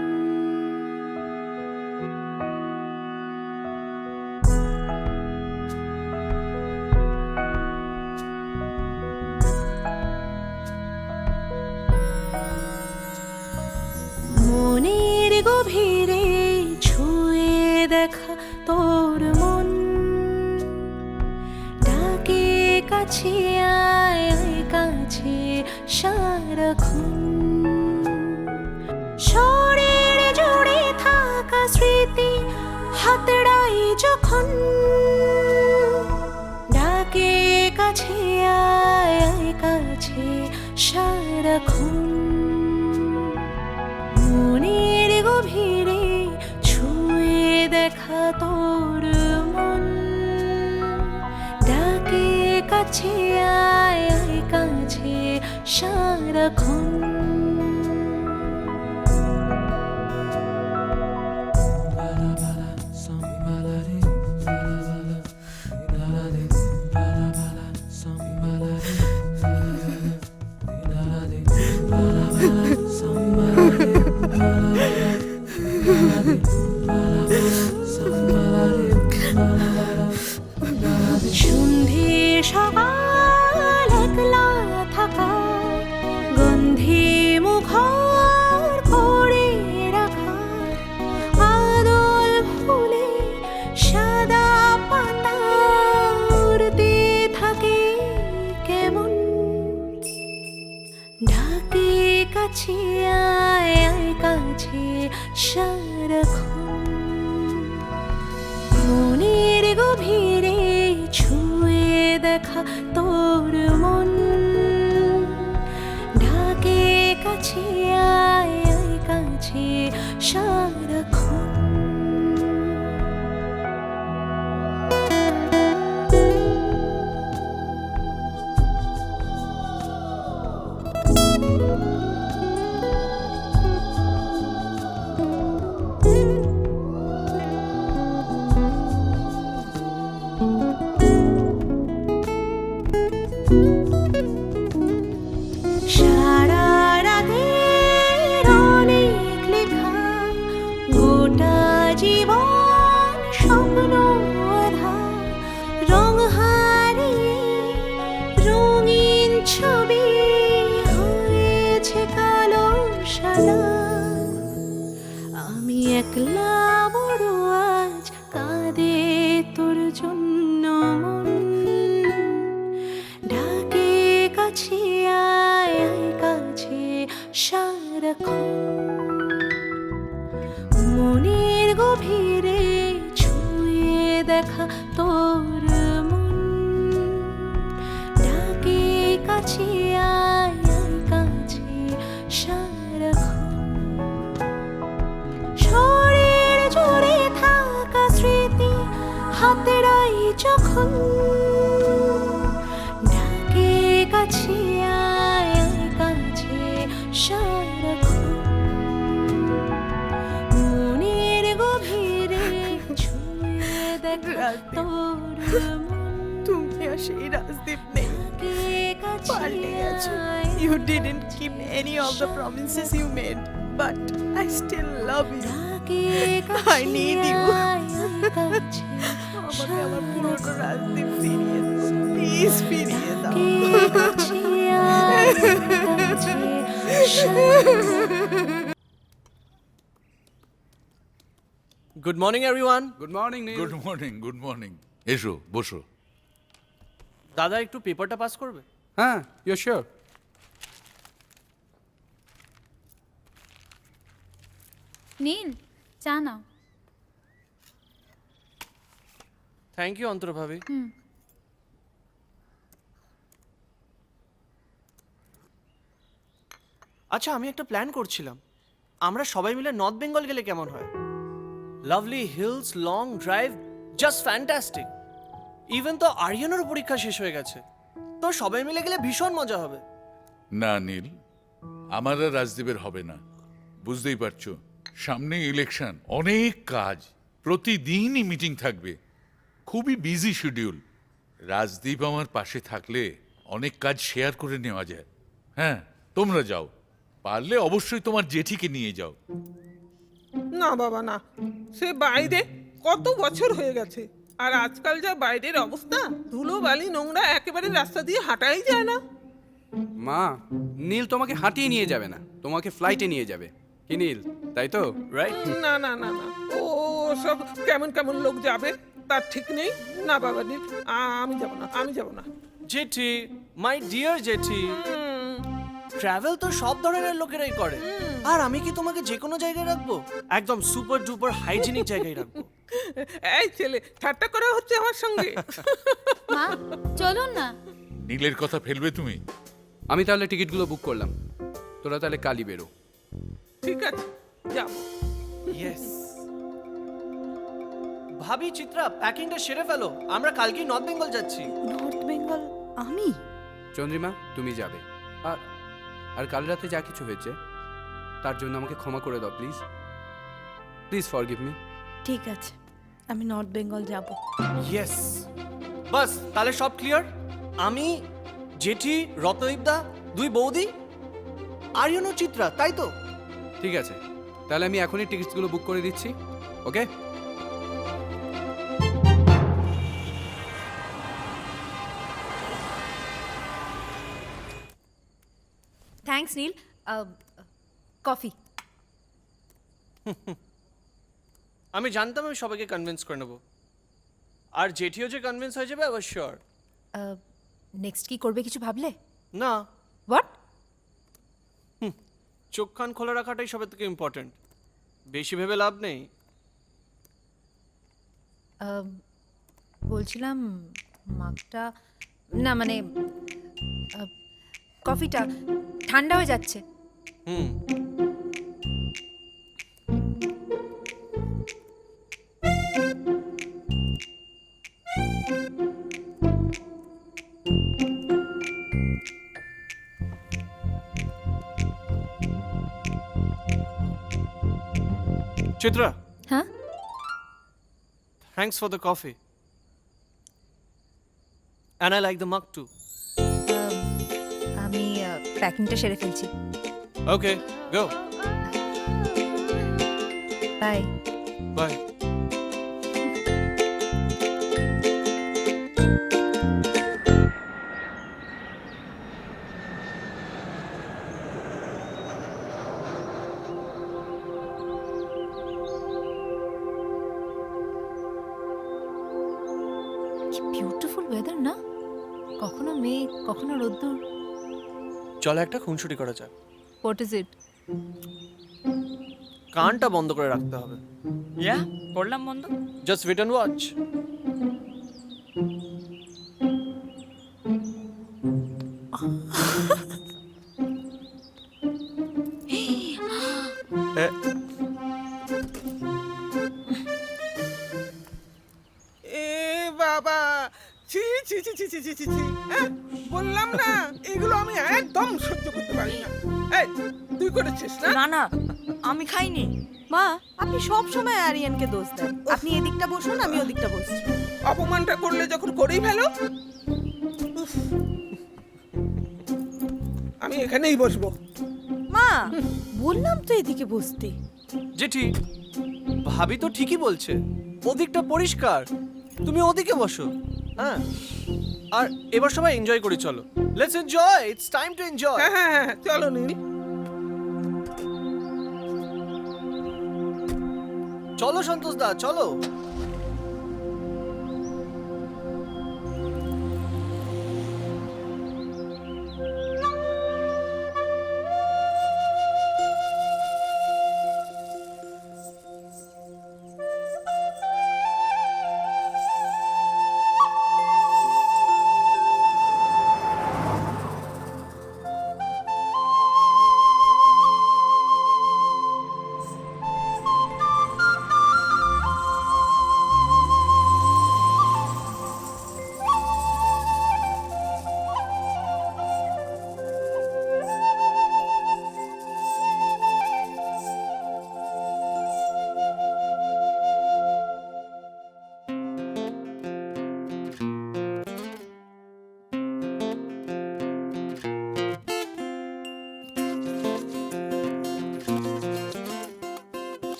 মনের গভীরে ছুঁয়ে দেখা তোর মন, ডাকে কাছে আয়, আয় কাছে সারাক্ষণ। শরীর জুড়ে থাকা স্মৃতি হাতড়াই যখন, ডাকে কাছে আয়, আয় কাছে সারাক্ষণ। মনের গভীরে ছুঁয়ে দেখা তোর মন, ডাকে কাছে আয়, আয় কাছে সারাক্ষণ। সন্ধে সকাল একলা থাকা, গন্ধে মুখর করে রাখা, আদল ফুলে সাদা পাতা উড়তে থাকে কেমন, ডাকে কাছে আয়, আয় কাছে সারাক্ষণ। মনের গভীরে ছুঁয়ে দেখা তোর মন, ডাকে কাছে আয়, আয় কাছে সারাক্ষণ। সারা আমি একলা বড় আজ কাঁদে তোর জন্য মন ডাকে কাছে আয় আয় কাছে সারাক্ষণ মনের গভীরে ছুঁয়ে দেখা তোর মন ডাকে কাছে আয় আয় কাছে সারাক্ষণ শরীর জুড়ে থাকা স্মৃতি হাতেরাই যখন ডাকে কাছে আয় আয় কাছে সারাক্ষণ মনের গভীরে ছুঁয়ে দেখা তোর মন তুমি আর সেই রাজদীপ নেই পাল্টে গেছো you didn't keep any of the promises you made but I still love you I need you আমাকে আমার পুরনো রাজদীপ ফিরিয়ে দাও প্লিজ ফিরিয়ে দাও good morning everyone. Good morning good morning, good morning. এসো বসো। দাদা একটু পেপারটা পাস করবে? হ্যাঁ, ইউ শিওর? নীল চা নাও। থ্যাংক ইউ অন্তর ভাবি। হুম আচ্ছা, আমি একটা প্ল্যান করছিলাম, আমরা সবাই মিলে নর্থ বেঙ্গল গেলে কেমন হয়? Lovely hills, long drive, just fantastic. Even তো আরিয়ানের পরীক্ষা শেষ হয়ে গেছে, তো সবাই মিলে গেলে ভীষণ মজা হবে। না নীল, আমার আর রাজদীপের হবে না। বুঝতেই পারছো, সামনে ইলেকশন, অনেক কাজ, প্রতিদিনই মিটিং থাকবে, খুবই বিজি শিডিউল। রাজদীপ আমার পাশে থাকলে অনেক কাজ শেয়ার করে নেওয়া যায়। হ্যাঁ, তোমরা যাও, পারলে অবশ্যই তোমার জেঠিকে নিয়ে যাও। না বাবা না, সে বাইরে কত বছর হয়ে গেছে, আর আজকাল যা বাইরের অবস্থা, ধুলো বালি নোংরা, একেবারে রাস্তা দিয়ে হাঁটাই যায় না। মা, নীল তোমাকে হাঁটিয়ে নিয়ে যাবে না, তোমাকে ফ্লাইটে নিয়ে যাবে। কি নীল, তাই তো? রাইট? না না না না, ও সব কেমন কেমন লোক যাবে তার ঠিক নেই। না বাবা নীল, আমি যাব না, আমি যাব না। জেঠি, মাই ডিয়ার জেঠি, ট্রাভেল তো সব ধরনের লোকেরাই করে, আর আমি কি তোমাকে যে কোনো জায়গায় রাখবো? একদম সুপার ডুপার হাইজিনিক জায়গায় রাখবো। এই ছেলে, ঠাট্টা করা হচ্ছে আমার সঙ্গে। মা চলুন না। নীলের কথা ফেলবে তুমি? আমি তাহলে টিকিটগুলো বুক করলাম, তোরা তাহলে কালই বেরো। ঠিক আছে, যাও। ইয়েস। ভাবি, চিত্রা, প্যাকিংটা সেরে ফেলো, আমরা কালকেই নর্থ বেঙ্গল যাচ্ছি। নর্থ বেঙ্গল? আমি? চন্দ্রিমা, তুমি যাবে। আর আর কাল রাতে যা কিছু হয়েছে তার জন্য আমাকে ক্ষমা করে দাও প্লিজ। Please forgive me. ঠিক আছে, আমি নর্থ বেঙ্গল যাব। ইয়েস, বাস তাহলে সব ক্লিয়ার। আমি, জেঠি, রত্নদীপদা, দুই বৌদি, আরিয়ান ও চিত্রা, তাই তো? ঠিক আছে, তাহলে আমি এখনই টিকিটসগুলো বুক করে দিচ্ছি। ওকে? থ্যাঙ্কস নীল। কফি। আমি জানতাম আমি সবাইকে কনভিন্স করে নেবো, আর জেঠিও যে কনভিন্স হয়ে যাবে, আই ওয়াজ শিওর। নেক্সট কি করবে, কিছু ভাবলে? না। হোয়াট? চোখ কান খোলা রাখাটাই সবার থেকে ইম্পর্টেন্ট, বেশি ভেবে লাভ নেই। বলছিলাম মাগটা, না মানে কফিটা ঠান্ডা হয়ে যাচ্ছে। চিত্রা, হ্যাঁ, thanks for the coffee. And I like the mug too. আমি প্যাকিংটা সেরে ফেলছি। Okay, go. বাই। Bye. কখনো মেঘ কখনো রোদ্দুর। চলো একটা খুনসুটি করা যাক। What is it? কানটা বন্ধ করে রাখতে হবে। ইয়া করলাম বন্ধ। Just wait and watch. এ বাবা, ছি ছি ছি ছি ছি ছি ছি ছি। বললাম না এগুলো আমি একদম সহ্য করতে পারি না। এই তুই করেছিস না? না না আমি খাইনি। মা, আপনি সব সময় আরিয়ানকে দোষ দেন। আপনি এদিকটা বসুন, আমি ওদিকটা বসছি। অপমানটা করলে যখন করেই ফেলো, উফ। আমি এখানেই বসবো। মা, বললাম তো এদিকে বসতে। জেঠি, ভাবি তো ঠিকই বলছে, ওদিকটা পরিষ্কার, তুমি ওদিকে বসো। হ্যাঁ, আর এবার সবাই এনজয় করি, চলো। Let's enjoy, it's time to enjoy. হ্যাঁ হ্যাঁ হ্যাঁ, চলো নীল। চলো সন্তোষ দা, চলো।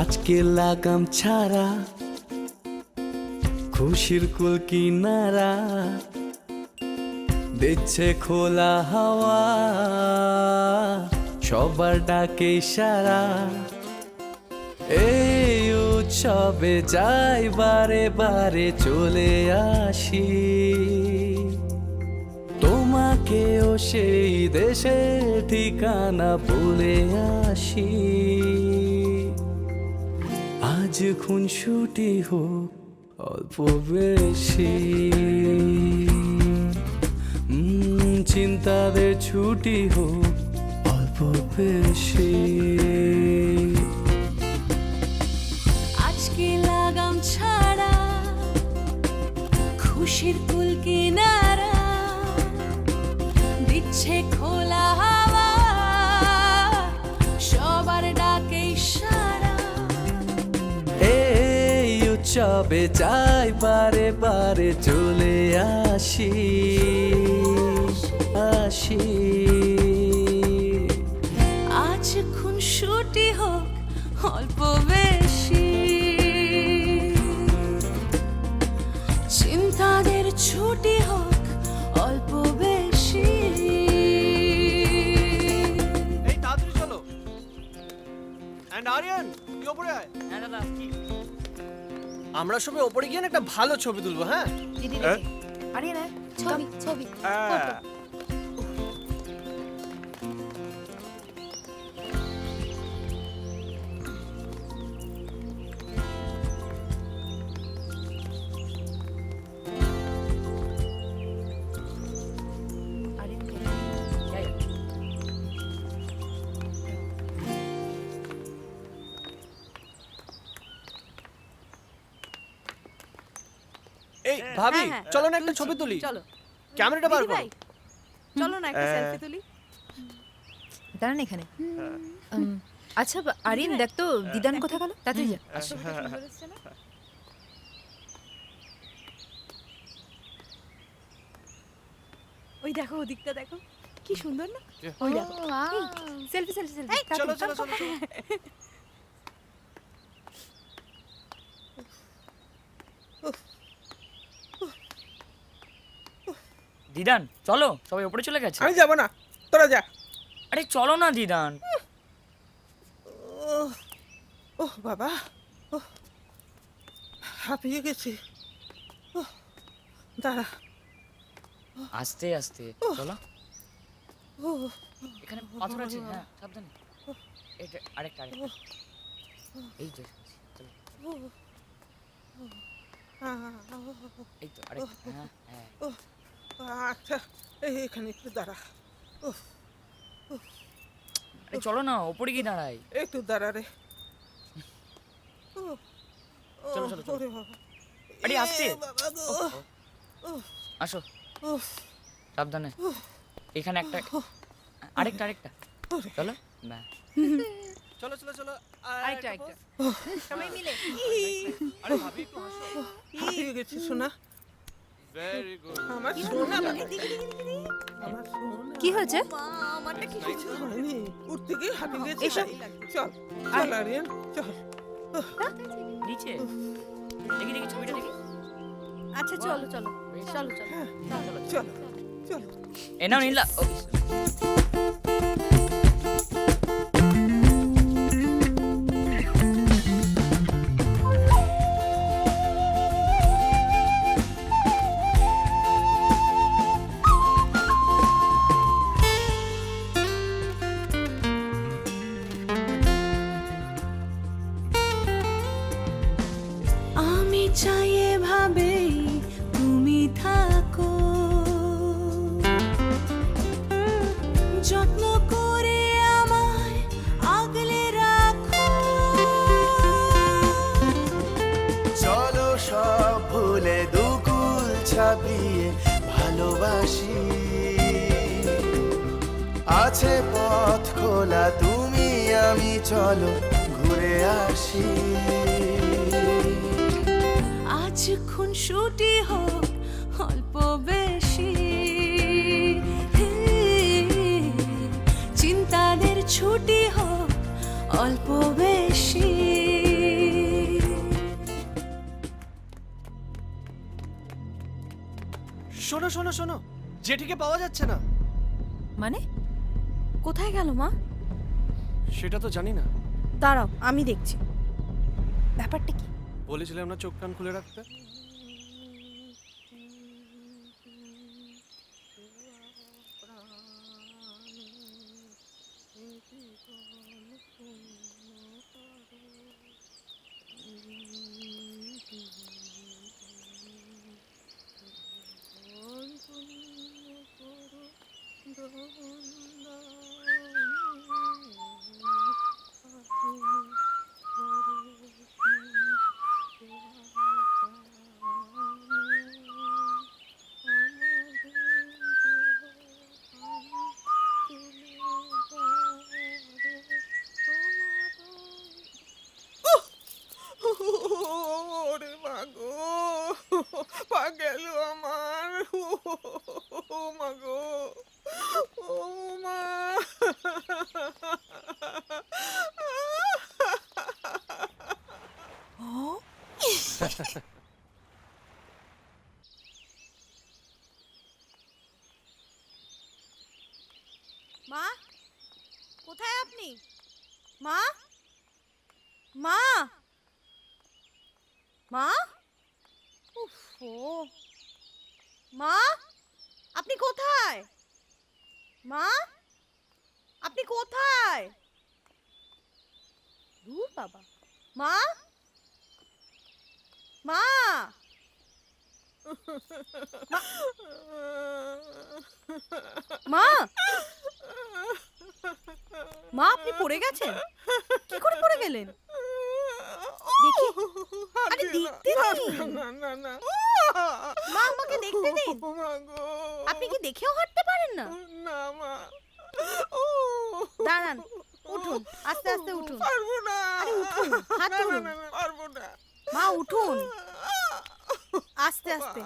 আজকে লাগাম ছাড়া খুশির কুল কিনারা দিচ্ছে খোলা হাওয়া, সবার ডাকে সারা। এই উৎসবে যাই বারে বারে চলে আসি, তোমাকেও সেই দেশের ঠিকানা বলে আসি। আজ খুনসুটি হোক অল্প বেশি, চিন্তাদের ছুটি হোক অল্প বেশি। আজকে লাগাম ছাড়া খুশির কুল কিনারা দিচ্ছে খোলা হাওয়া, সবার ডাকে সারা। এই উৎসবে চাই বারে বারে চলে আসি আসি। আজ খুনসুটি হোক অল্প বেশি, চিন্তাদের ছুটি হোক অল্প বেশি। এই তাড়াতাড়ি চলো। এন্ড আরিয়ান, তুই ওপরে আয়। হ্যাঁ দাদা কি? আমরা সবাই ওপরে গিয়ে না একটা ভালো ছবি তুলবো। হ্যাঁ, আরে না, ছবি ছবি হ্যাঁ। এই ভাবি, হ্যাঁ, চলো না একটা ছবি তুলি। চলো, ক্যামেরাটা বার দিদি করো। ভাই, চলো না একটা সেলফি তুলি। দাঁড়ান এখানে। আচ্ছা আরিন, দেখ তো দিদান কোথায় গেল, তাড়াতাড়ি যা। ওই দেখো, ওদিকটা দেখো, কি সুন্দর না? ওই দেখো, সেলফি সেলফি সেলফি। চলো চলো চলো। দিদান চলো, সবাই উপরে চলে গেছে। আমি যাবো না, তোরা যা। আরে চলো না দিদান। ওহ বাবা, ওহ, হাঁপিয়ে গেছি। ওহ, দাঁড়া। আস্তে আস্তে চলো। ওহ, এখানে পাথর আছে, হ্যাঁ সাবধানে। এটা আরেকটা আরেকটা। এই তো চলো। এই তো আরেকটা, হ্যাঁ হ্যাঁ। ওহ, আচ্ছা এখানে একটু দাঁড়া। ওহ, আরে চলো না, ওপরে গিয়ে দাঁড়াই। একটু দাঁড়া রে। ওহ, চলো চলো চলো। ওরে বাবা। আরে আস্তে। বাবা গো। ওহ, আসো ওহ, সাবধানে। এখানে একটা, আরেকটা আরেকটা। চলো না। চলো চলো চলো। আরেকটা আরেকটা সবাই মিলে। আরে ভাবি একটু হাসো। হাঁপিয়ে গেছি সোনা। Very good. আমার সোনা বাবা। আমার সোনা। কি হয়েছে? আমারটা কিছু হয়নি। উঠতে গিয়ে হাঁপিয়ে গেছি। এসো। চল চল আরিয়ান চল। নিচে দেখি দেখি ছবিটা দেখি। আচ্ছা চলো চলো চলো চলো চল চল। এ নাও নীলা। ও, আমি চাই এভাবেই তুমি থাকো, যত্ন করে আমায় আগলে রাখো। চলো সব ভুলে দুকুল ছাপিয়ে ভালোবাসি, আছে পথ খোলা তুমি আমি চলো ঘুরে আসি। আজ খুনসুটি হোক অল্প বেশি, চিন্তাদের ছুটি হোক অল্প বেশি। শোনো শোনো শোনো, জেঠিকে পাওয়া যাচ্ছে না। মানে কোথায় গেল মা? সেটা তো জানি না। দাঁড়াও আমি দেখছি ব্যাপারটা কি। বলেছিলাম না চোখ কান খুলে রাখতে। ওরে মা গো, পা গেল আমার। ও মা গো, ও মা। মা কোথায় আপনি? মা মা মা উফো, মা আপনি কোথায়? মা আপনি কোথায়? দূর বাবা। মা মা মা মা আপনি পড়ে গেছেন? কি করে পড়ে গেলেন? দেখি। আরে দেখতে দিন। না না না। মা আমাকে দেখতে দিন। আপনি কি দেখেও হাঁটতে পারেন না? না মা। দাঁড়ান, উঠুন, আস্তে আস্তে উঠুন। পারবো না। আরে উঠুন, হাত তুলুন। পারবো না। মা উঠুন, আস্তে আস্তে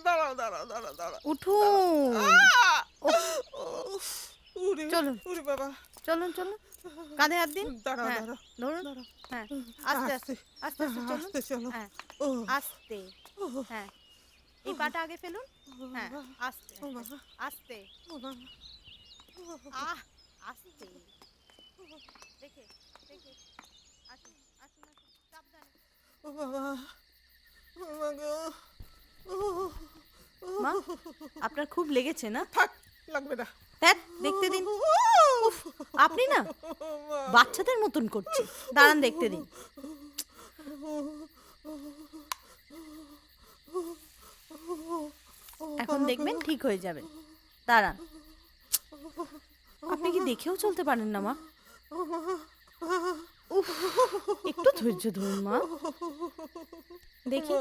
দাঁড়াও দাঁড়াও দাঁড়াও দাঁড়াও। উঠুন। চলুন। উরে বাবা। চলুন চলুন, কাঁধে হাত দিন। দাঁড়াও হ্যাঁ, দাঁড়াও। ধরুন। হ্যাঁ, আস্তে আস্তে আস্তে আস্তে চলুন। আস্তে চলো। হ্যাঁ, ও আস্তে। হ্যাঁ, এই পাটা আগে ফেলুন। হ্যাঁ, আস্তে আস্তে। আহ, আস্তে। দেখে দেখে আসুন আসুন আসুন, সাবধানে। ও বাবা। মামা আপনার খুব লেগেছে না? থাক, লাগবে না। ধ্যাৎ, দেখতে দিন। উফ, আপনি না বাচ্চাদের মতন করছে। দাঁড়ান দেখতে দিন। এখন দেখবেন ঠিক হয়ে যাবে। দাঁড়ান। আপনি কি দেখেও চলতে পারেন না মা? উফ, একটু ধৈর্য ধরুন মা। দেখি,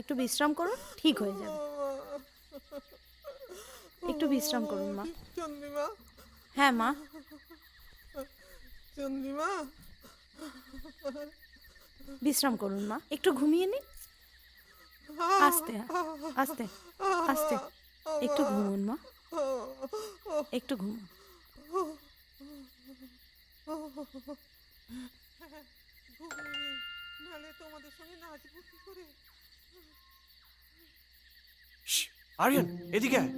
একটু বিশ্রাম করুন, ঠিক হয়ে যাবে। একটু বিশ্রাম করুন মা। চন্দ্রিমা, হ্যাঁ মা। চন্দ্রিমা, বিশ্রাম করুন মা, একটু ঘুমিয়ে নিন। আস্তে আস্তে আস্তে, একটু ঘুমুন মা, একটু ঘুমুন। নালে তোমাদের সঙ্গে নাচবো কি করে? আরিয়ান, এদিকে আয়।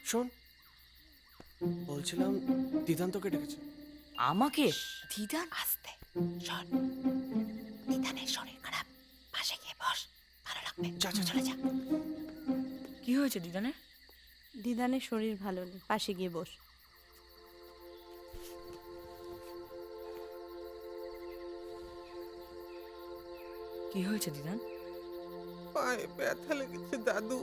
শোন, বলছিলাম দিদান তোকে ডেকেছে। আমাকে? দিদান? আসতে শোন, দিদানের শরীর খারাপ, পাশে গিয়ে বস, ভালো লাগবে। চলে যা। কি হয়েছে দিদানের? দিদানের শরীর ভালো নেই, পাশে গিয়ে বস। কি হয়েছে দিদান? পায়ে ব্যথা লেগেছে দাদু।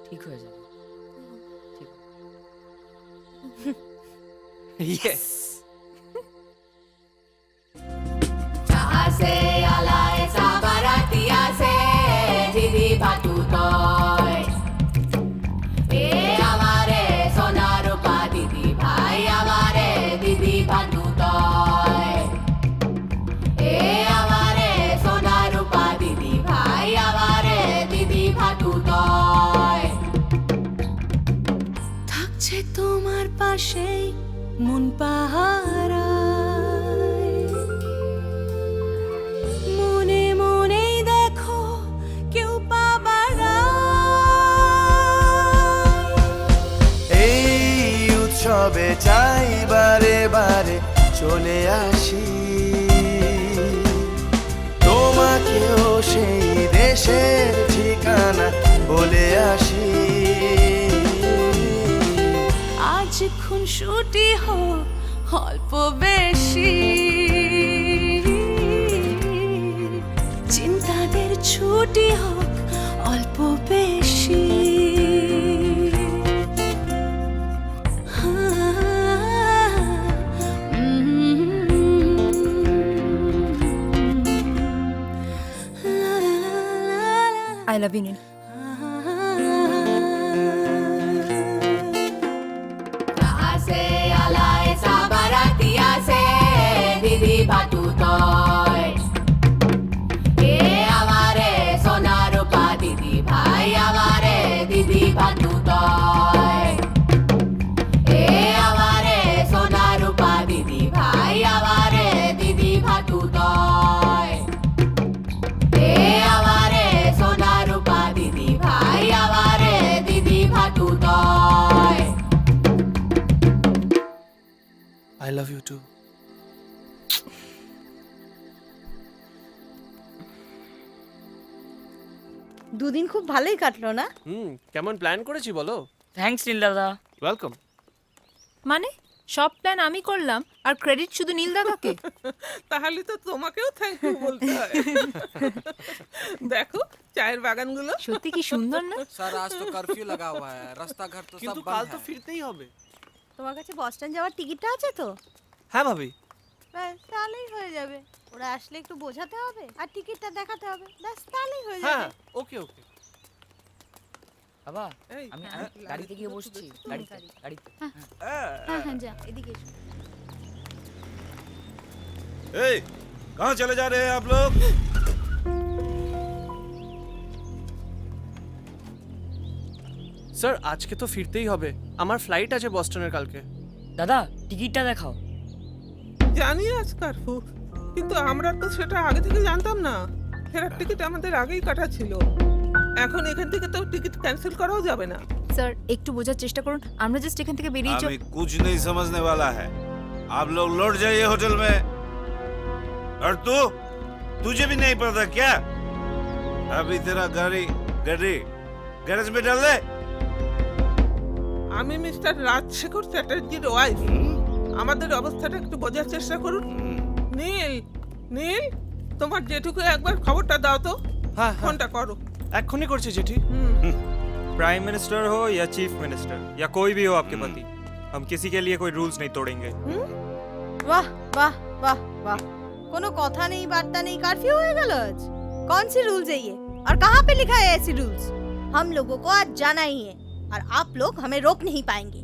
ঠিক হয়ে যাবে। ইয়েস। जहाँ से आलाए साबरतिया से दीदी बातू तोय ए हमारे सोना रूपा दीदी भाई हमारे दीदी बातू तोय ए हमारे सोना रूपा दीदी भाई हमारे दीदी बातू तोय থাকছে তোমার পাশেই মন পাহারায় মনে মনেই দেখো কেউ পাবার এই উৎসবে চাই বারে বারে চলে আসি, তোমাকেও সেই দেশের ঠিকানা বলে আসি। আজ খুনসুটি হোক অল্প বেশি চিন্তাদের ছুটি হোক অল্প বেশি I love you, Neil. जहाँ से आलाए साबरतिया से दीदी बातू तोय ए हमारे सोना रूपा दीदी भाई हमारे दीदी बातू तोय ए हमारे सोना रूपा दीदी भाई हमारे दीदी बातू तोय ए हमारे सोना रूपा दीदी भाई हमारे दीदी बातू तोय I love you too. দুদিন খুব ভালোই কাটলো না? কেমন প্ল্যান করেছি বলো? থ্যাঙ্কস নীল দাদা। ওয়েলকাম। মানে সব প্ল্যান আমি করলাম আর ক্রেডিট শুধু নীল দাদাকে? তাহলে তো তোমাকেও থ্যাংক ইউ বলতে হয়। দেখো চায়ের বাগানগুলো সত্যি কি সুন্দর না? सर आज तो कर्फ्यू लगा हुआ है, रास्ता घर तो কিন্তু सब কাল बंद তো है। ফিরতেই হবে। তোমার কাছে বস্টন যাওয়ার টিকিটটা আছে তো? হ্যাঁ ভাবি। ব্যাস তাহলেই হয়ে যাবে। ওরা আসলে একটু বোঝাতে হবে আর টিকিটটা দেখাতে হবে, ব্যাস তাহলেই হয়ে হ্যাঁ, যাবে। ওকে ওকে। বাবা এই, আমি হ্যাঁ, গাড়িতে গিয়ে বসছি। গাড়িতে গাড়িতে। হ্যাঁ হ্যাঁ যা। এদিকে এসো। ए, कहाँ चले जा रहे हैं आप लोग? স্যার আজকে তো ফিরতেই হবে, আমার ফ্লাইট আছে বস্টনের কালকে। দাদা টিকিটটা দেখাও। জানি আজ কার্ফু, কিন্তু আমরা তো সেটা আগে থেকে জানতাম না। ফেরার টিকিট আমাদের আগেই কাটা ছিল। এখন এখান থেকে তো টিকিট ক্যান্সেল করাও যাবে না। স্যার একটু বোঝার চেষ্টা করুন, আমরা জাস্ট এখান থেকে বেরিয়ে যাও। हमें कुछ नहीं समझने वाला है। आप लोग लौट जाइए होटल में। और तू, तुझे भी नहीं पता क्या अभी तेरा गाड़ी गाड़ी गैरेज में डाल दे। আমি মিস্টার রাজশেখর চ্যাটার্জির ওয়াইফ। আমাদের অবস্থাটা একটু বোঝার চেষ্টা করুন। নীল, নীল, তোমার জেঠুকে একবার খবরটা দাও তো। হ্যাঁ ফোনটা করো। এক্ষুনি করছি জেঠি। प्राइम मिनिस्टर हो या चीफ मिनिस्टर या कोई भी हो आपके पति, हम किसी के लिए कोई रूल्स नहीं तोड़ेंगे। वाह वाह वाह वाह, कोनो कथा नहीं बार्ता नहीं, कर्फ्यू हो गया आज। कौन सी रूल्स है ये और कहाँ पे लिखा है ऐसी रूल्स? हम लोगों को आज जाना ही है और आप लोग हमें रोक नहीं पाएंगे।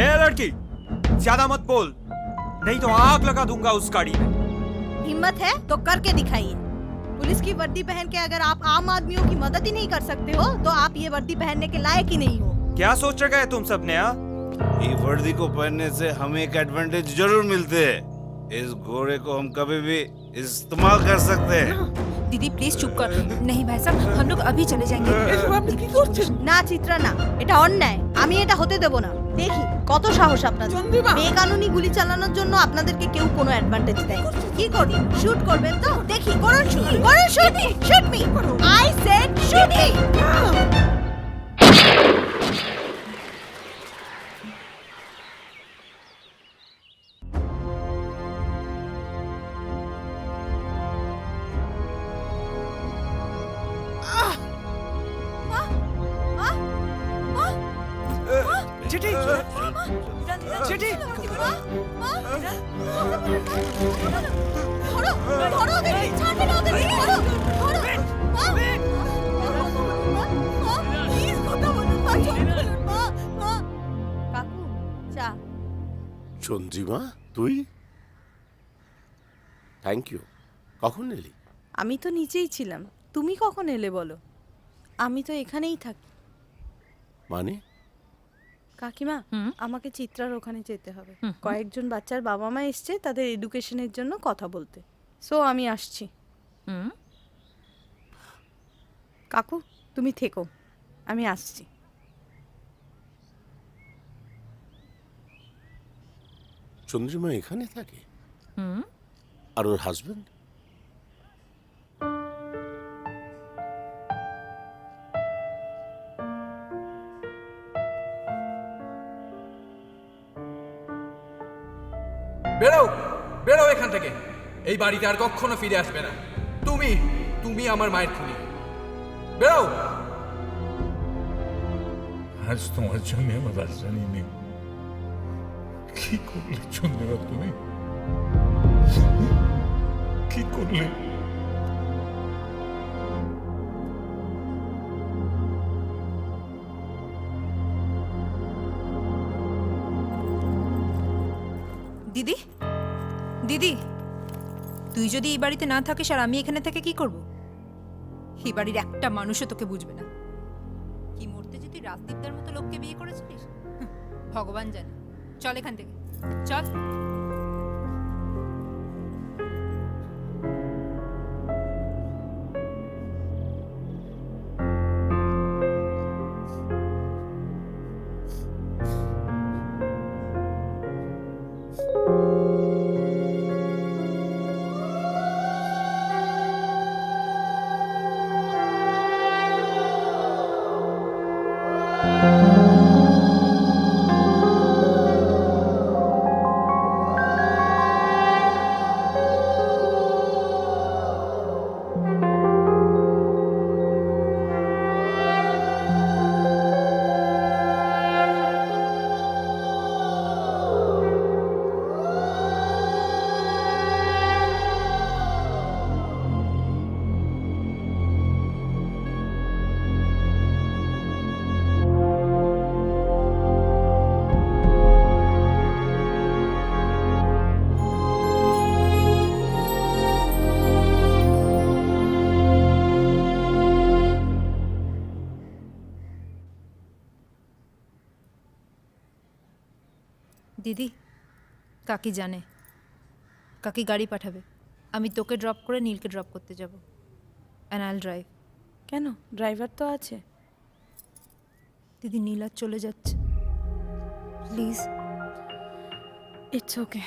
ए लड़की, ज्यादा मत बोल, नहीं तो आग लगा दूंगा उस गाड़ी में। हिम्मत है तो करके दिखाइए। पुलिस की वर्दी पहन के अगर आप आम आदमियों की मदद ही नहीं कर सकते हो तो आप ये वर्दी पहनने के लायक ही नहीं हो। क्या सोच रखा है तुम सब ने? ये वर्दी को पहनने से हमें एक एडवांटेज जरूर मिलते हैं। इस घोड़े को हम कभी भी इस्तेमाल कर सकते हैं। दीदी प्लीज चुप कर। नहीं भाई साहब, हम लोग अभी चले जाएंगे। না চিত্রা না, এটা অন্যায়। আমি এটা হতে দেব না। দেখি কত সাহস আপনাদের। বেকানুনি গুলি চালানোর জন্য আপনাদেরকে কেউ কোনো অ্যাডভান্টেজ দেয়। কি করি? শুট করবেন তো? দেখি করুন শুট। করুন shoot. Shoot me. I said shoot me. चिट्ठी चिट्ठी ধরো ধরো দেখি, ছাড়বে না ওদের। ধরো ধরো। প্লিজ কথা বলুন মা, চোখ খুলুন মা। কাকু চা। চন্দ্রিমা, তুই? Thank you. কখন এলি? আমি তো নিচেই ছিলাম, তুমি কখন এলে বলো? আমি তো এখানেই থাকি। মানে? কাকিমা, আমাকে চিত্রার ওখানে যেতে হবে। কয়েকজন বাচ্চার বাবা মা এসছে তাদের এডুকেশনের জন্য কথা বলতে। সো আমি আসছি। কাকু তুমি থেকো, আমি আসছি। চন্দ্রিমা এখানে থাকে? আর ওর হাজবেন্ড? বেরো বেরো এখান থেকে। এই বাড়িতে আর কখনো ফিরে আসবে না। তুমি তুমি আমার মায়ের খুনি। বেরো। আজ তোমার জন্য আমার রাজধানী নেই। কি করলে চন্দ্রিমা তুমি? কি করলে? দিদি, দিদি, তুই যদি এই বাড়িতে না থাকিস আর আমি এখানে থেকে কি করব? এই বাড়ির একটা মানুষও তোকে বুঝবে না। কি মরতে যদি রাজদীপদার মতো লোককে বিয়ে করেছিলিস? ভগবান জানে। চল এখান থেকে, চল। দিদি, কাকি জানে। কাকি গাড়ি পাঠাবে। আমি তোকে ড্রপ করে নীলকে ড্রপ করতে যাব। অ্যান্ড আইল ড্রাইভ। কেন? ড্রাইভার তো আছে। দিদি, নীল আজ চলে যাচ্ছে। প্লিজ। It's okay.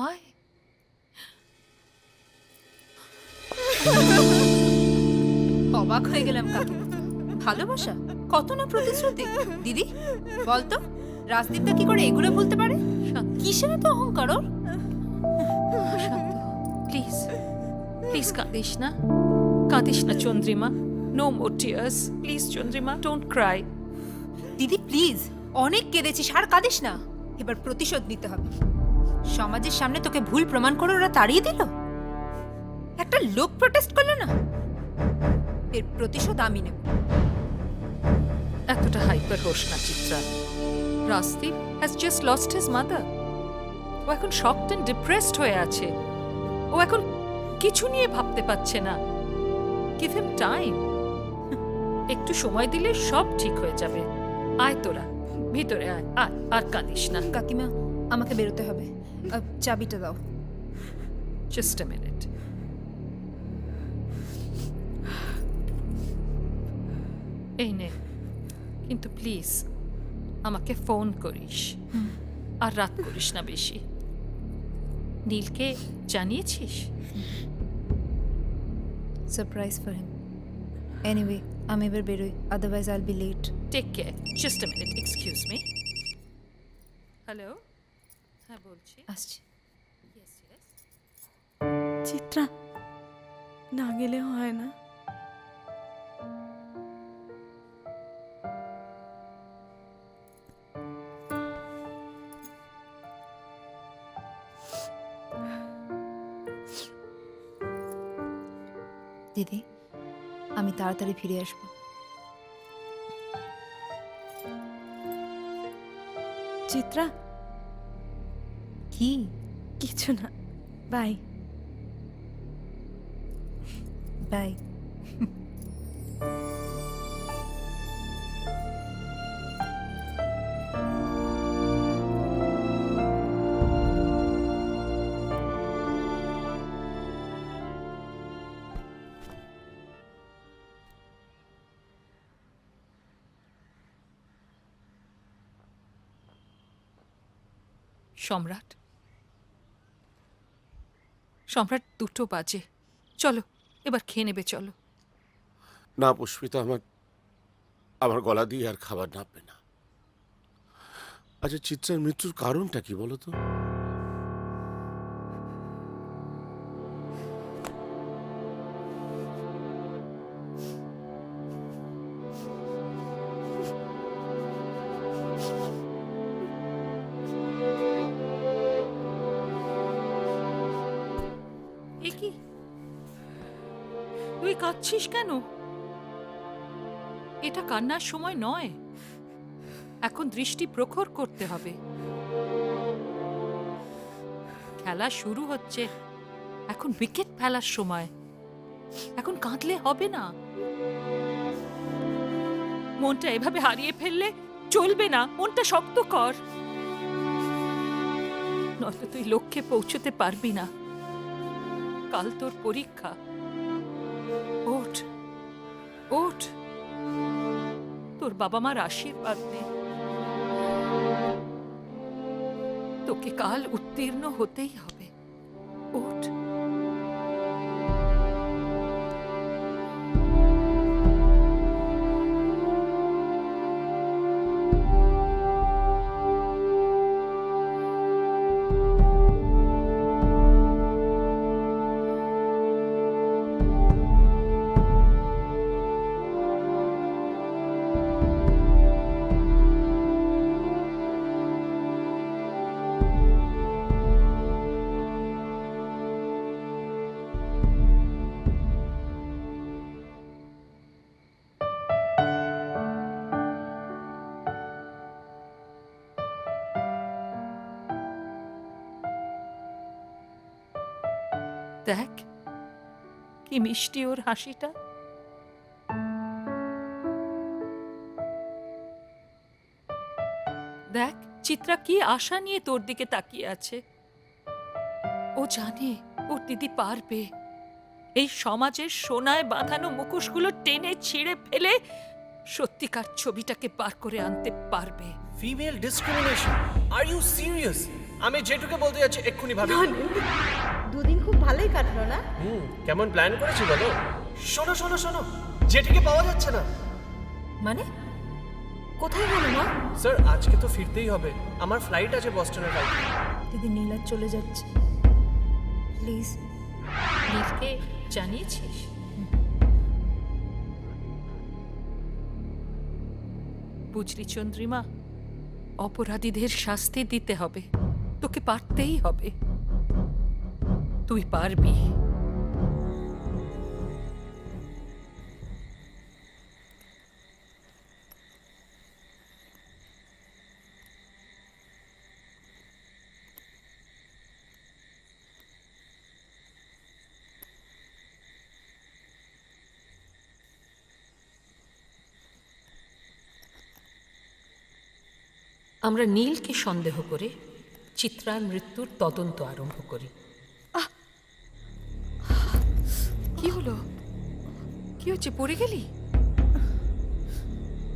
আয়। অবাক হয়ে গেলাম কাকিমা। ভালোবাসা কত না প্রতিশ্রুতি। দিদি বলতো রাজদীপটা কি করে এগুলো বলতে পারে? কিসের এত অহংকার ওর? প্লিজ প্লিজ কাঁদিস না, কাঁদিস না Chandrima. No more tears, please Chandrima, don't cry. দিদি প্লিজ, অনেক কেঁদেছিস, আর কাঁদিস না। এবার প্রতিশোধ নিতে হবে। সমাজের সামনে তোকে ভুল প্রমাণ করে ওরা তাড়িয়ে দিল। একটা লোক প্রোটেস্ট করলো না, এর প্রতিশোধ আমি নেব। এতটা হাইপার হোস না Chitra. Rajdeep has just lost his mother. ও এখন শকড এন্ড ডিপ্রেসড হয়ে আছে। ও এখন কিছু নিয়ে ভাবতে পারছে না। Give him time. একটু সময় দিলে সব ঠিক হয়ে যাবে। আয় তোরা ভিতরে আয়, আর কাঁদিস না। কাকিমা আমাকে বেরোতে হবে, চাবিটা দাও। Just a minute. এই নে, কিন্তু প্লিজ আমাকে ফোন করিস, আর রাত করিস না বেশি। নীলকে জানিয়েছিস? Surprise for him. এনিওয়ে আমি এবার বেরোই, otherwise I'll be late. Take care. Just a minute, excuse me. Hello, হ্যাঁ বলছি। আসছি। Yes yes. চিত্রা, না গেলে হয় না। দিদি আমি তাড়াতাড়ি ফিরে আসবো। চিত্রা, কি? কিছু না, বাই বাই। সম্রাট, সম্রাট 2টো বাজে। চলো এবার খেয়ে নেবে, চলো। না পুষ্পিতা, আমার গলা দিয়ে আর খাবার নামবে না। আচ্ছা, চিত্রার মৃত্যুর কারণটা কি বলো তো? এ কি, তুই কাঁদছিস কেন? এটা কান্নার সময় নয়। এখন দৃষ্টি প্রখর করতে হবে। খেলা শুরু হচ্ছে, এখন উইকেট ফেলার সময়। এখন কাঁদলে হবে না। মনটা এভাবে হারিয়ে ফেললে চলবে না। মনটা শক্ত কর, নয়তো তুই লক্ষ্যে পৌঁছতে পারবি না। কাল তোর পরীক্ষা। ওঠ ওঠ, তোর বাবা মার আশীর্বাদ নে। তোকে কাল উত্তীর্ণ হতেই হবে। ওঠ। দেখ কি মিষ্টি ওর হাসিটা। দেখ চিত্রা কি আশা নিয়ে তোর দিকে তাকিয়ে আছে। ও জানে ওর দিদি পারবে। এই সমাজের সোনায় বাঁধানো মুখোশগুলো টেনে ছিঁড়ে ফেলে সত্যিকার ছবিটাকে বার করে আনতে পারবে। Female discrimination? Are you serious? আমি যেটুকু বলতে যাচ্ছি এক্ষুনি ভাবি। দুদিন খুব ভালোই কাটলো না? কেমন প্ল্যান করেছি বলো? শোনো শোনো শোনো, জেঠিকে পাওয়া যাচ্ছে না। মানে কোথায় গেল মা? স্যার আজকে তো ফিরতেই হবে, আমার ফ্লাইট আছে বস্টনের কালকে। দিদি নীলা চলে যাচ্ছে, প্লিজ। নীলকে জানিয়েছিস? বুঝলি চন্দ্রিমা, অপরাধীদের শাস্তি দিতে হবে, তোকে পারতেই হবে, তুই পারবি। আমরা নীলকে সন্দেহ করে চিত্রার মৃত্যুর তদন্ত আরম্ভ করি। কি হলো? কি হচ্ছে? পড়ে গেলি?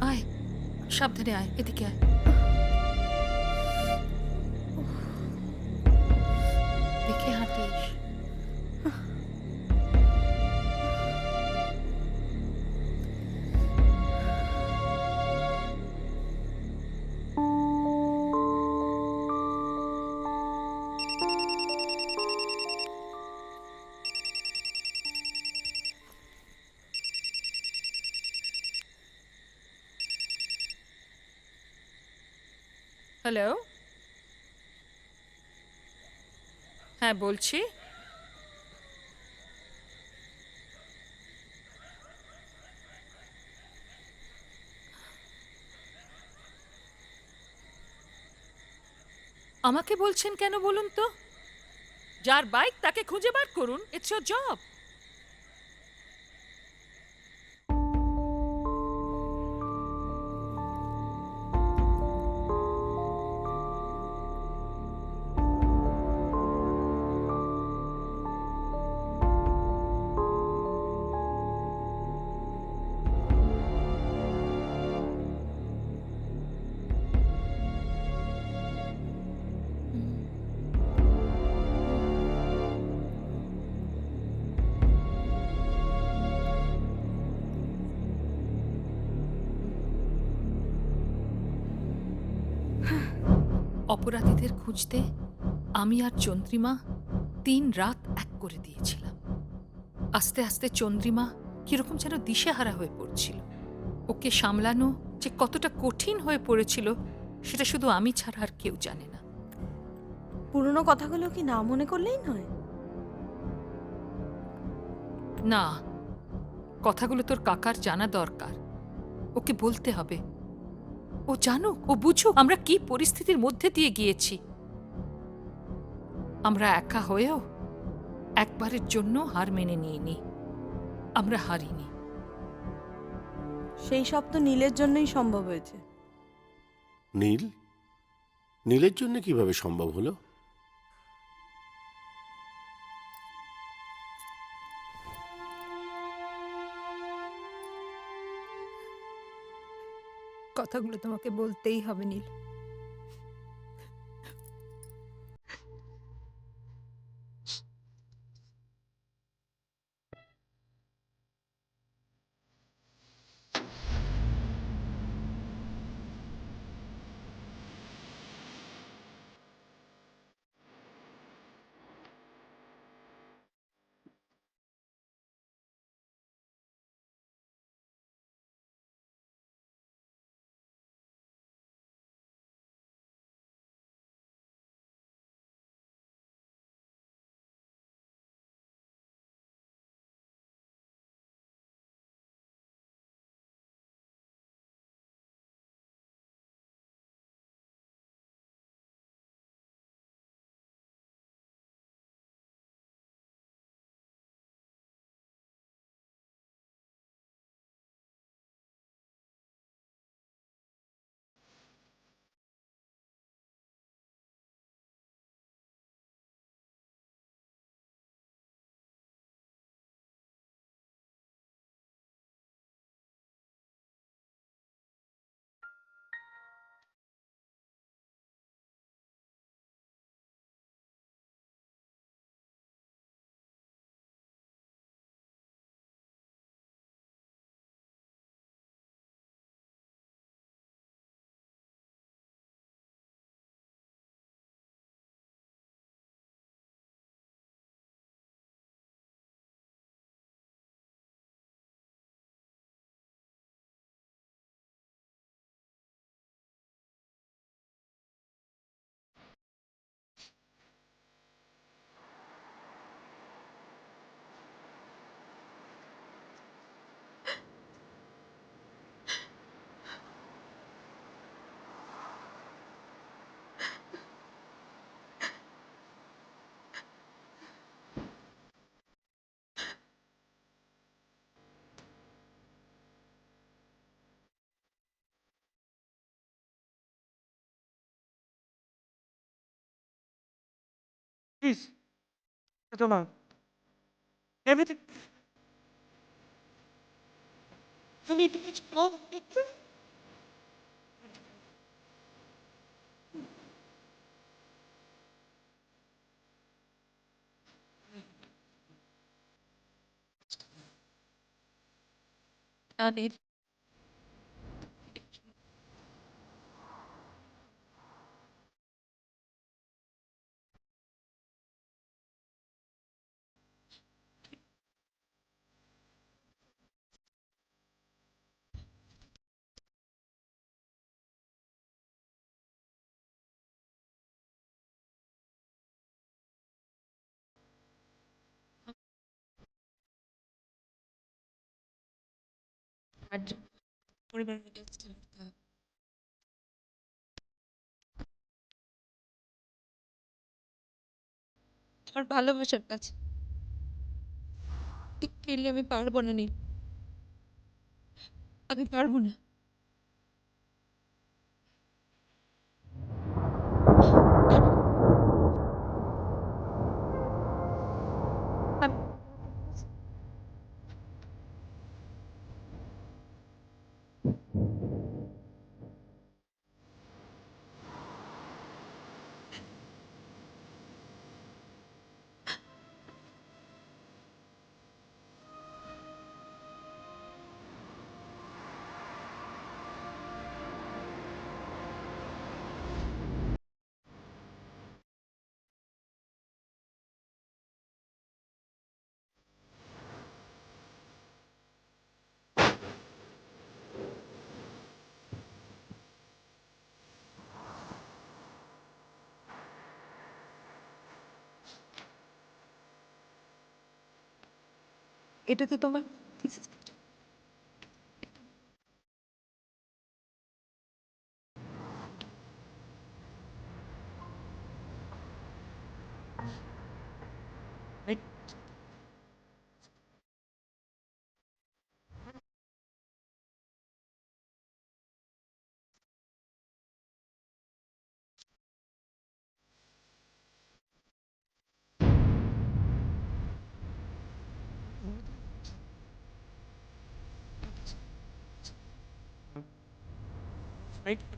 আয়, সাবধানে আয়, এদিকে আয়। দেখে হাঁটিস। হ্যালো, হ্যাঁ বলছি। আমাকে বলছেন কেন বলুন তো? যার বাইক তাকে খুঁজে বার করুন, ইটস ইয়োর জব। অপরাধীদের খুঁজতে আমি আর চন্দ্রিমা 3 রাত এক করে দিয়েছিলাম। আস্তে আস্তে চন্দ্রিমা কিরকম যেন দিশেহারা হয়ে পড়ছিল। ওকে সামলানো যে কতটা কঠিন হয়ে পড়েছিল সেটা শুধু আমি ছাড়া আর কেউ জানে না। পুরনো কথাগুলো কি না মনে করলেই নয়? না, কথাগুলো তোর কাকার জানা দরকার, ওকে বলতে হবে। ও জানুক, ও বুঝুক আমরা কি পরিস্থিতির মধ্যে দিয়ে গিয়েছি। আমরা একা হয়েও একবারের জন্য হার মেনে নিইনি, আমরা হারিনি। সেই সব তো নীলের জন্যই সম্ভব হয়েছে। নীল? নীলের জন্য কিভাবে সম্ভব হলো? কথাগুলো তোমাকে বলতেই হবে নীল। প্লিজ তোমার এভরিথিং তুমি Anil. আমার ভালোবাসার কাছে ফিরলে আমি পারবো না নীল, আমি পারবো না। এটা তো তোমার right?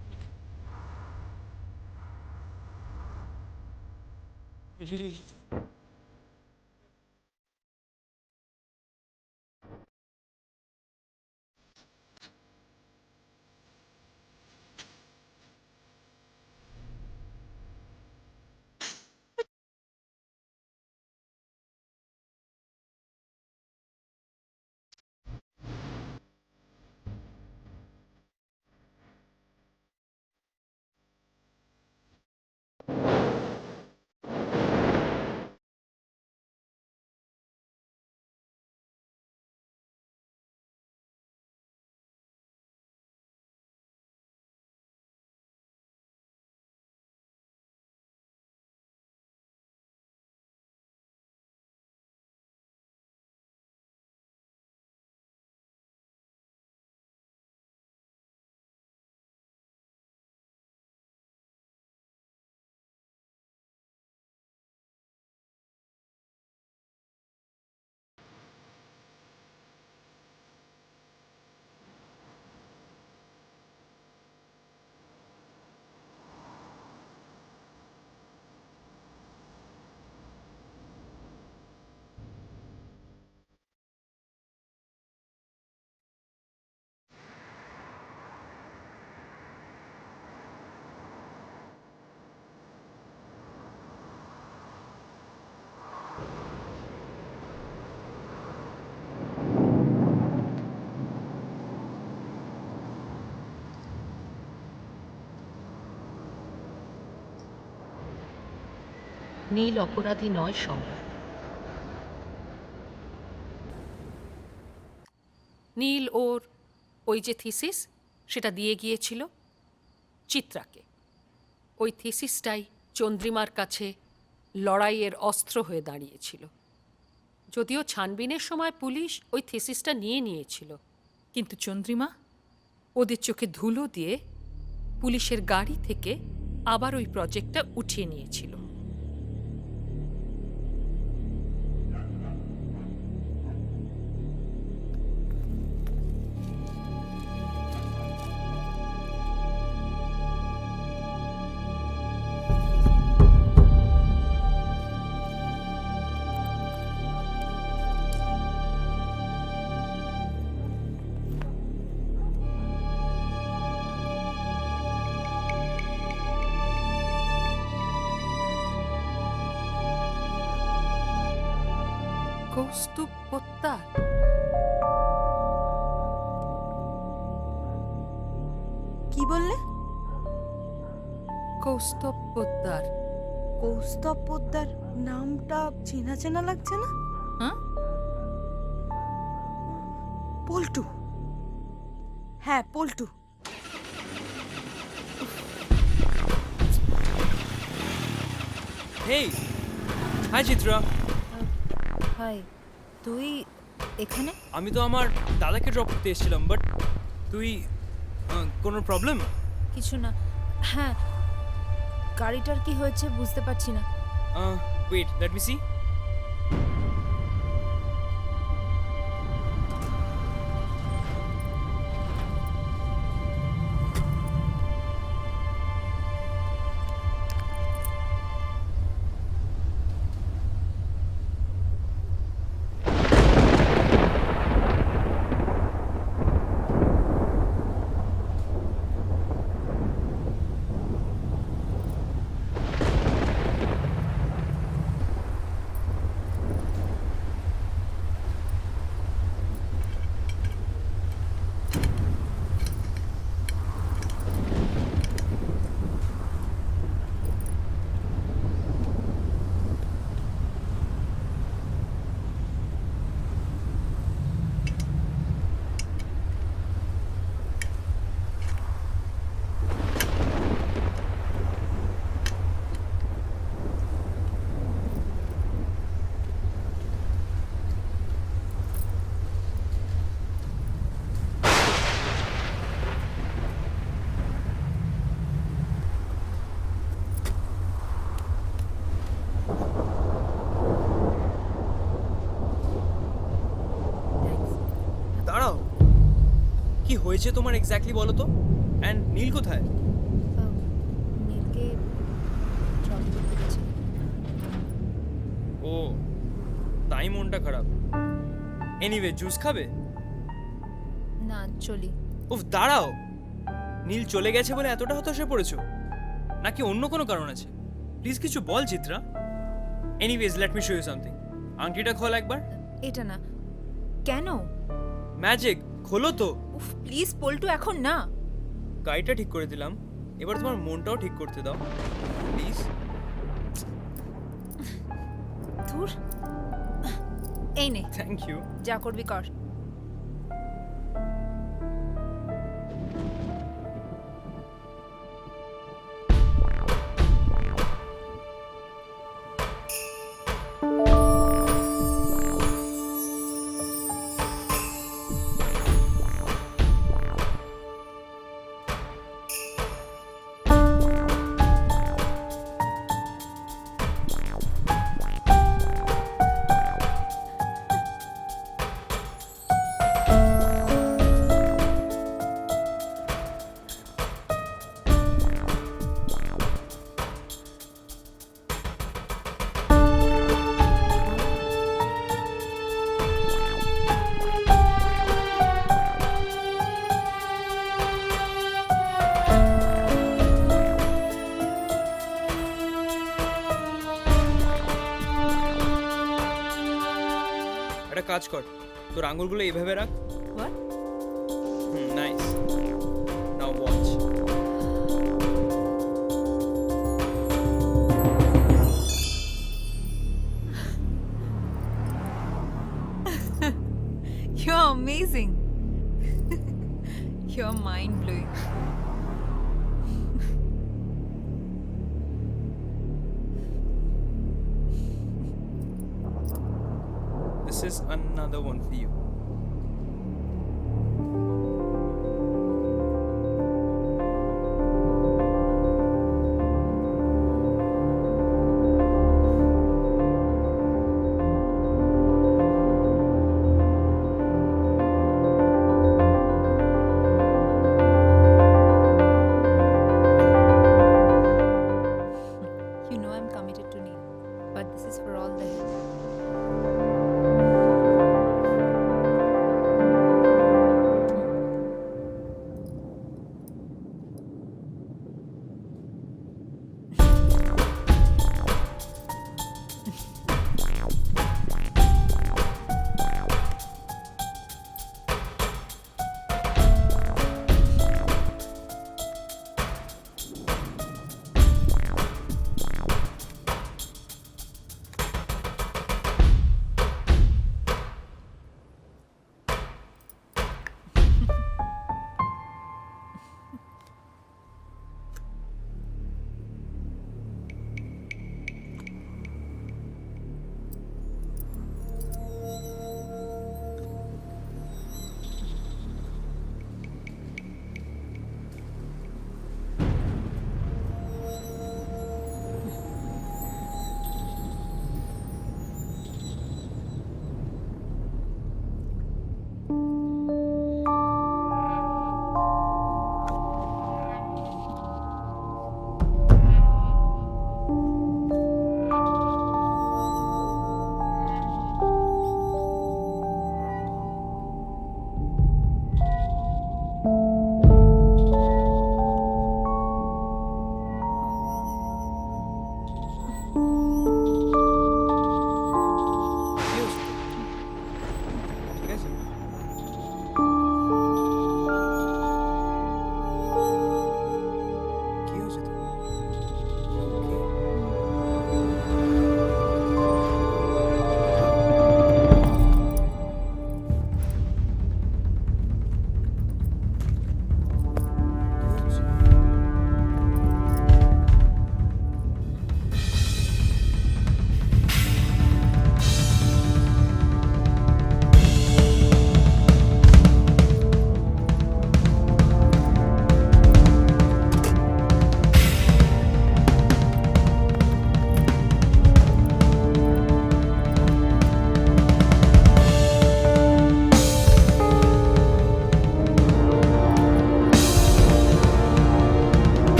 নীল অপরাধী নয় সম্রাট। নীল ওর ওই যে থিসিস সেটা দিয়ে গিয়েছিল চিত্রাকে। ওই থিসিসটাই চন্দ্রিমার কাছে লড়াইয়ের অস্ত্র হয়ে দাঁড়িয়েছিল। যদিও ছানবিনের সময় পুলিশ ওই থিসিসটা নিয়েছিল, কিন্তু চন্দ্রিমা ওদের চোখে ধুলো দিয়ে পুলিশের গাড়ি থেকে আবার ওই প্রজেক্টটা উঠিয়ে নিয়েছিল। কৌস্তুভ পোদ্দার? কি বললে? কৌস্তুভ পোদ্দার। কৌস্তব পোদ্দার নামটা চেনা চেনা লাগছে না? হ্যাঁ? পল্টু। হ্যাঁ, পল্টু। হেই, হাই চিত্রা। হাই, তুই এখানে? আমি তো আমার দাদাকে ড্রপ করতে এসেছিলাম, বাট তুই কোনো প্রবলেম? কিছু না। হ্যাঁ, গাড়িটার কি হয়েছে বুঝতে পারছি না। Wait, let me see. দাঁড়াও, কি হয়েছে তোমার এক্স্যাক্টলি বলো তো? অ্যান্ড নীল কোথায়? নীলকে ড্রপ করতে গেছি। ও, তাই মনটা খারাপ। এনিওয়ে, জুস খাবে? না, চলি। উফ, দাঁড়াও। নীল চলে গেছে বলে এতটা হতাশে পড়েছো, নাকি অন্য কোনো কারণ আছে? প্লিজ কিছু বল Chitra. Anyways, let me show you something. আংটিটা খোল একবার। এটা না। কেন? ম্যাজিক, খোলো তো। উফ, প্লিজ পল্টু, এখন না। গাড়িটা ঠিক করে দিলাম, এবার তোমার মনটাও ঠিক করতে দাও প্লিজ। ধুর, এই নে। Thank you. যা করবি কর। একটা কাজ কর, তোর আঙুলগুলো এইভাবে রাখ। What? Nice. Now watch. You're amazing. You're mind blowing. This is another one for you. You know I'm committed to Neil, but this is for all the help.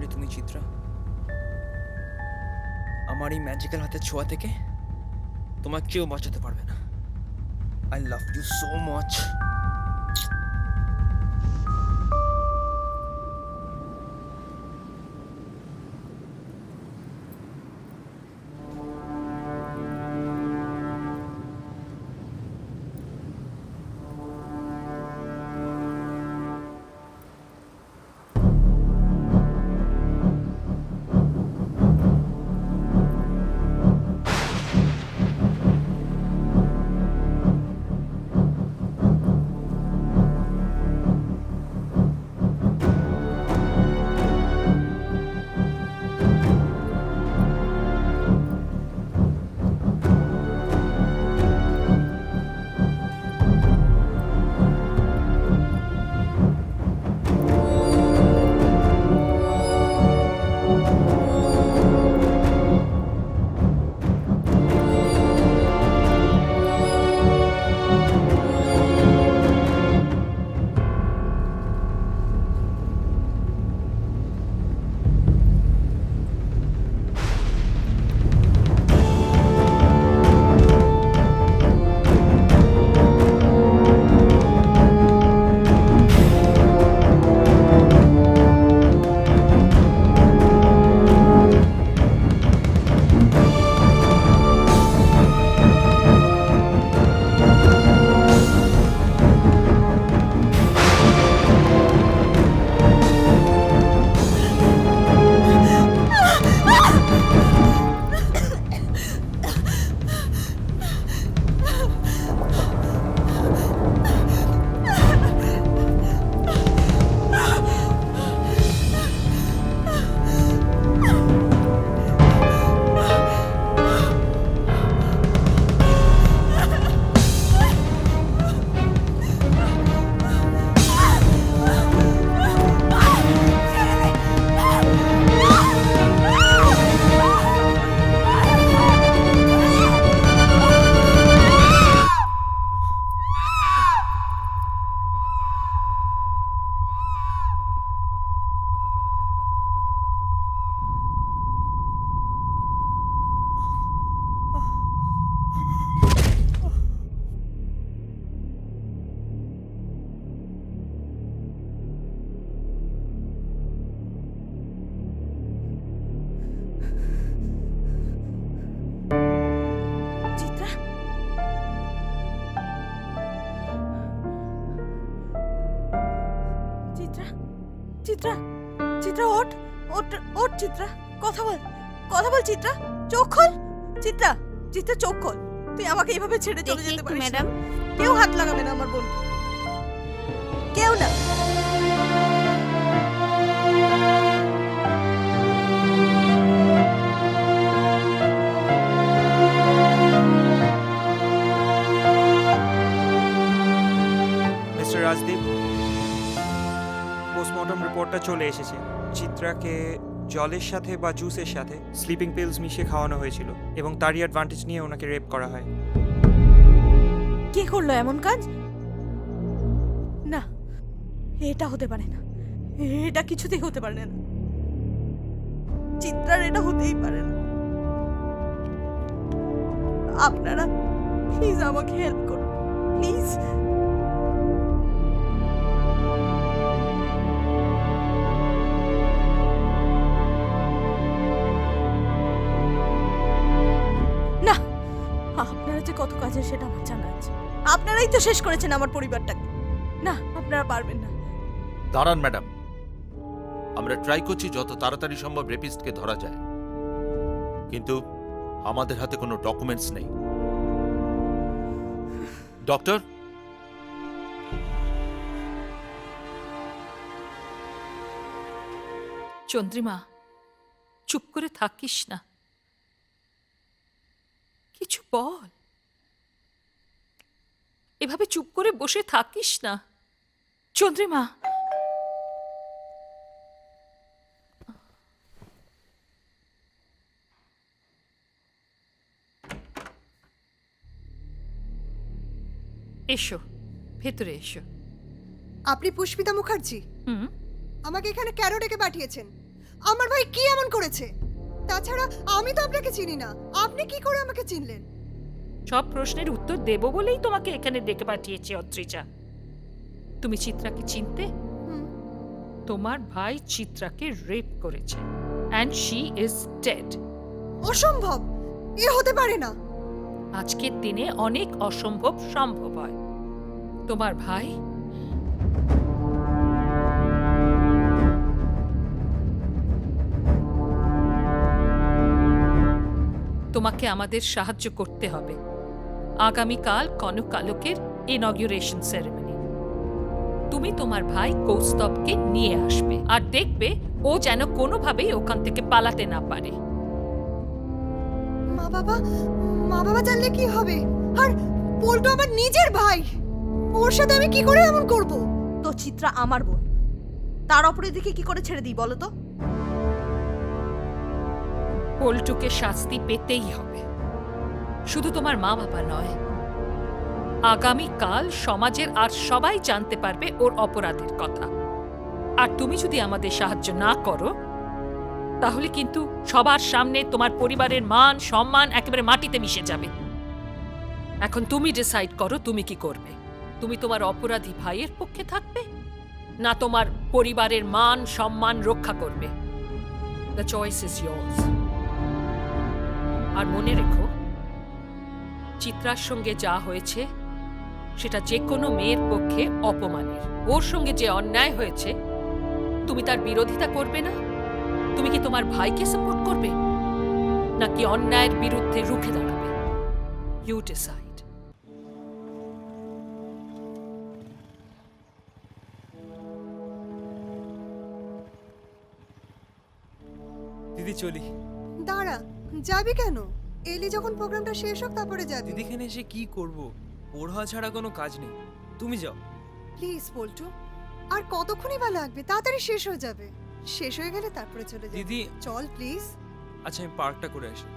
পারবে তুমি চিত্রা? আমার এই ম্যাজিক্যাল হাতের ছোঁয়া থেকে তোমার কেউ বাঁচাতে পারবে না। I love you so much. Chitra, Chitra ওঠ, ওঠ, ওঠ চিত্রা, কথা বল, কথা বল চিত্রা, চোখ খোল, চিত্রা, চিত্রা চোখ খোল। তুই আমাকে এইভাবে ছেড়ে চলে যেতে পারিস ম্যাডাম? কেউ হাত লাগাবে না আমার বোনকে, কেউ না। মিস্টার রাজদীপ, পোস্টমর্টম রিপোর্টটা চলে এসেছে। চিত্রাকে জলের সাথে বা জুসের সাথে স্লিপিং পিলস মিশিয়ে খাওয়ানো হয়েছিল এবং তারই অ্যাডভান্টেজ নিয়ে ওনাকে রেপ করা হয়। কে করলো এমন কাজ? না, এটা হতে পারে না, এটা কিছুতেই হতে পারে না। চিত্রার এটা হতেই পারে না। আপনারা প্লিজ আমাকে হেল্প করুন, প্লিজ। না, আপনারা যে কত কাজের সেটা আমার জানা আছে। আপনারাই তো শেষ করেছেন আমার পরিবারটাকে। না, আপনারা পারবেন না। দাঁড়ান ম্যাডাম, আমরা ট্রাই করছি যত তাড়াতাড়ি সম্ভব রেপিস্টকে ধরা যায়, কিন্তু আমাদের হাতে কোনো ডকুমেন্টস নেই। ডক্টর, চন্দ্রিমা, চুপ করে থাকিস না, কিছু বল। এভাবে চুপ করে বসে থাকিস না চন্দ্রিমা। এসো, ভেতরে এসো। আপনি পুষ্পিতা মুখার্জি? হুম। আমাকে এখানে কেন ডেকে পাঠিয়েছেন? আমার ভাই কি এমন করেছে? তাছাড়া আমি তো আপনাকে চিনি না, আপনি কি করে আমাকে চিনলেন? সব প্রশ্নের উত্তর দেব বলেই তোমাকে এখানে ডেকে পাঠিয়েছি অদ্রিজা। তুমি চিত্রাকে চিনতে? তোমার ভাই চিত্রাকে রেপ করেছে and she is dead. অসম্ভব, এ হতে পারে না। আজকের দিনে অনেক অসম্ভব সম্ভব হয়। তোমার ভাই তোমাকে আমাদের সাহায্য করতে হবে। আগামীকাল কনকালকের ইনঅগুরেশন সেরেমনি। তুমি তোমার ভাই কৌস্তবকে নিয়ে আসবে আর দেখবে ও যেন কোনোভাবেই ওখান থেকে পালাতে না পারে। মা বাবা জানলে কি হবে? আর পল্টু আমার নিজের ভাই, ওর সাথে আমি কি করে এমন করব? তো চিত্রা আমার বোন, তার অপরাধীকে কি করে ছেড়ে দিই বলো তো? পল্টুকে শাস্তি পেতেই হবে। শুধু তোমার মা বাবা নয়, আগামীকাল সমাজের আর সবাই জানতে পারবে ওর অপরাধের কথা। আর তুমি যদি আমাদের সাহায্য না করো তাহলে কিন্তু সবার সামনে তোমার পরিবারের মান সম্মান একেবারে মাটিতে মিশে যাবে। এখন তুমি ডিসাইড করো তুমি কি করবে। তুমি তোমার অপরাধী ভাইয়ের পক্ষে থাকবে না তোমার পরিবারের মান সম্মান রক্ষা করবে। The choice is yours. আর মনে রেখো, চিত্রার সঙ্গে যা হয়েছে সেটা যে কোনো মেয়ের পক্ষে অপমানের। ওর সঙ্গে যে অন্যায় হয়েছে তুমি তার বিরোধিতা করবে না? তুমি কি তোমার ভাইকে সাপোর্ট করবে নাকি অন্যায়ের বিরুদ্ধে রুখে দাঁড়াবে? You decide. দিদি চলি। দাঁড়া, যাবি কেন? এলি যখন প্রোগ্রামটা শেষ হোক তারপরে যাবি। দিদিখানে এসে কি করব? পড়া ছাড়া কোনো কাজ নেই, তুমি যাও। প্লিজ পল্টু, আর কতক্ষণই বা লাগবে? তাড়াতাড়ি শেষ হয়ে যাবে। শেষ হয়ে গেলে তারপরে চলে যাবি। দিদি চল প্লিজ। আচ্ছা আমি পার্কটা করে আসি।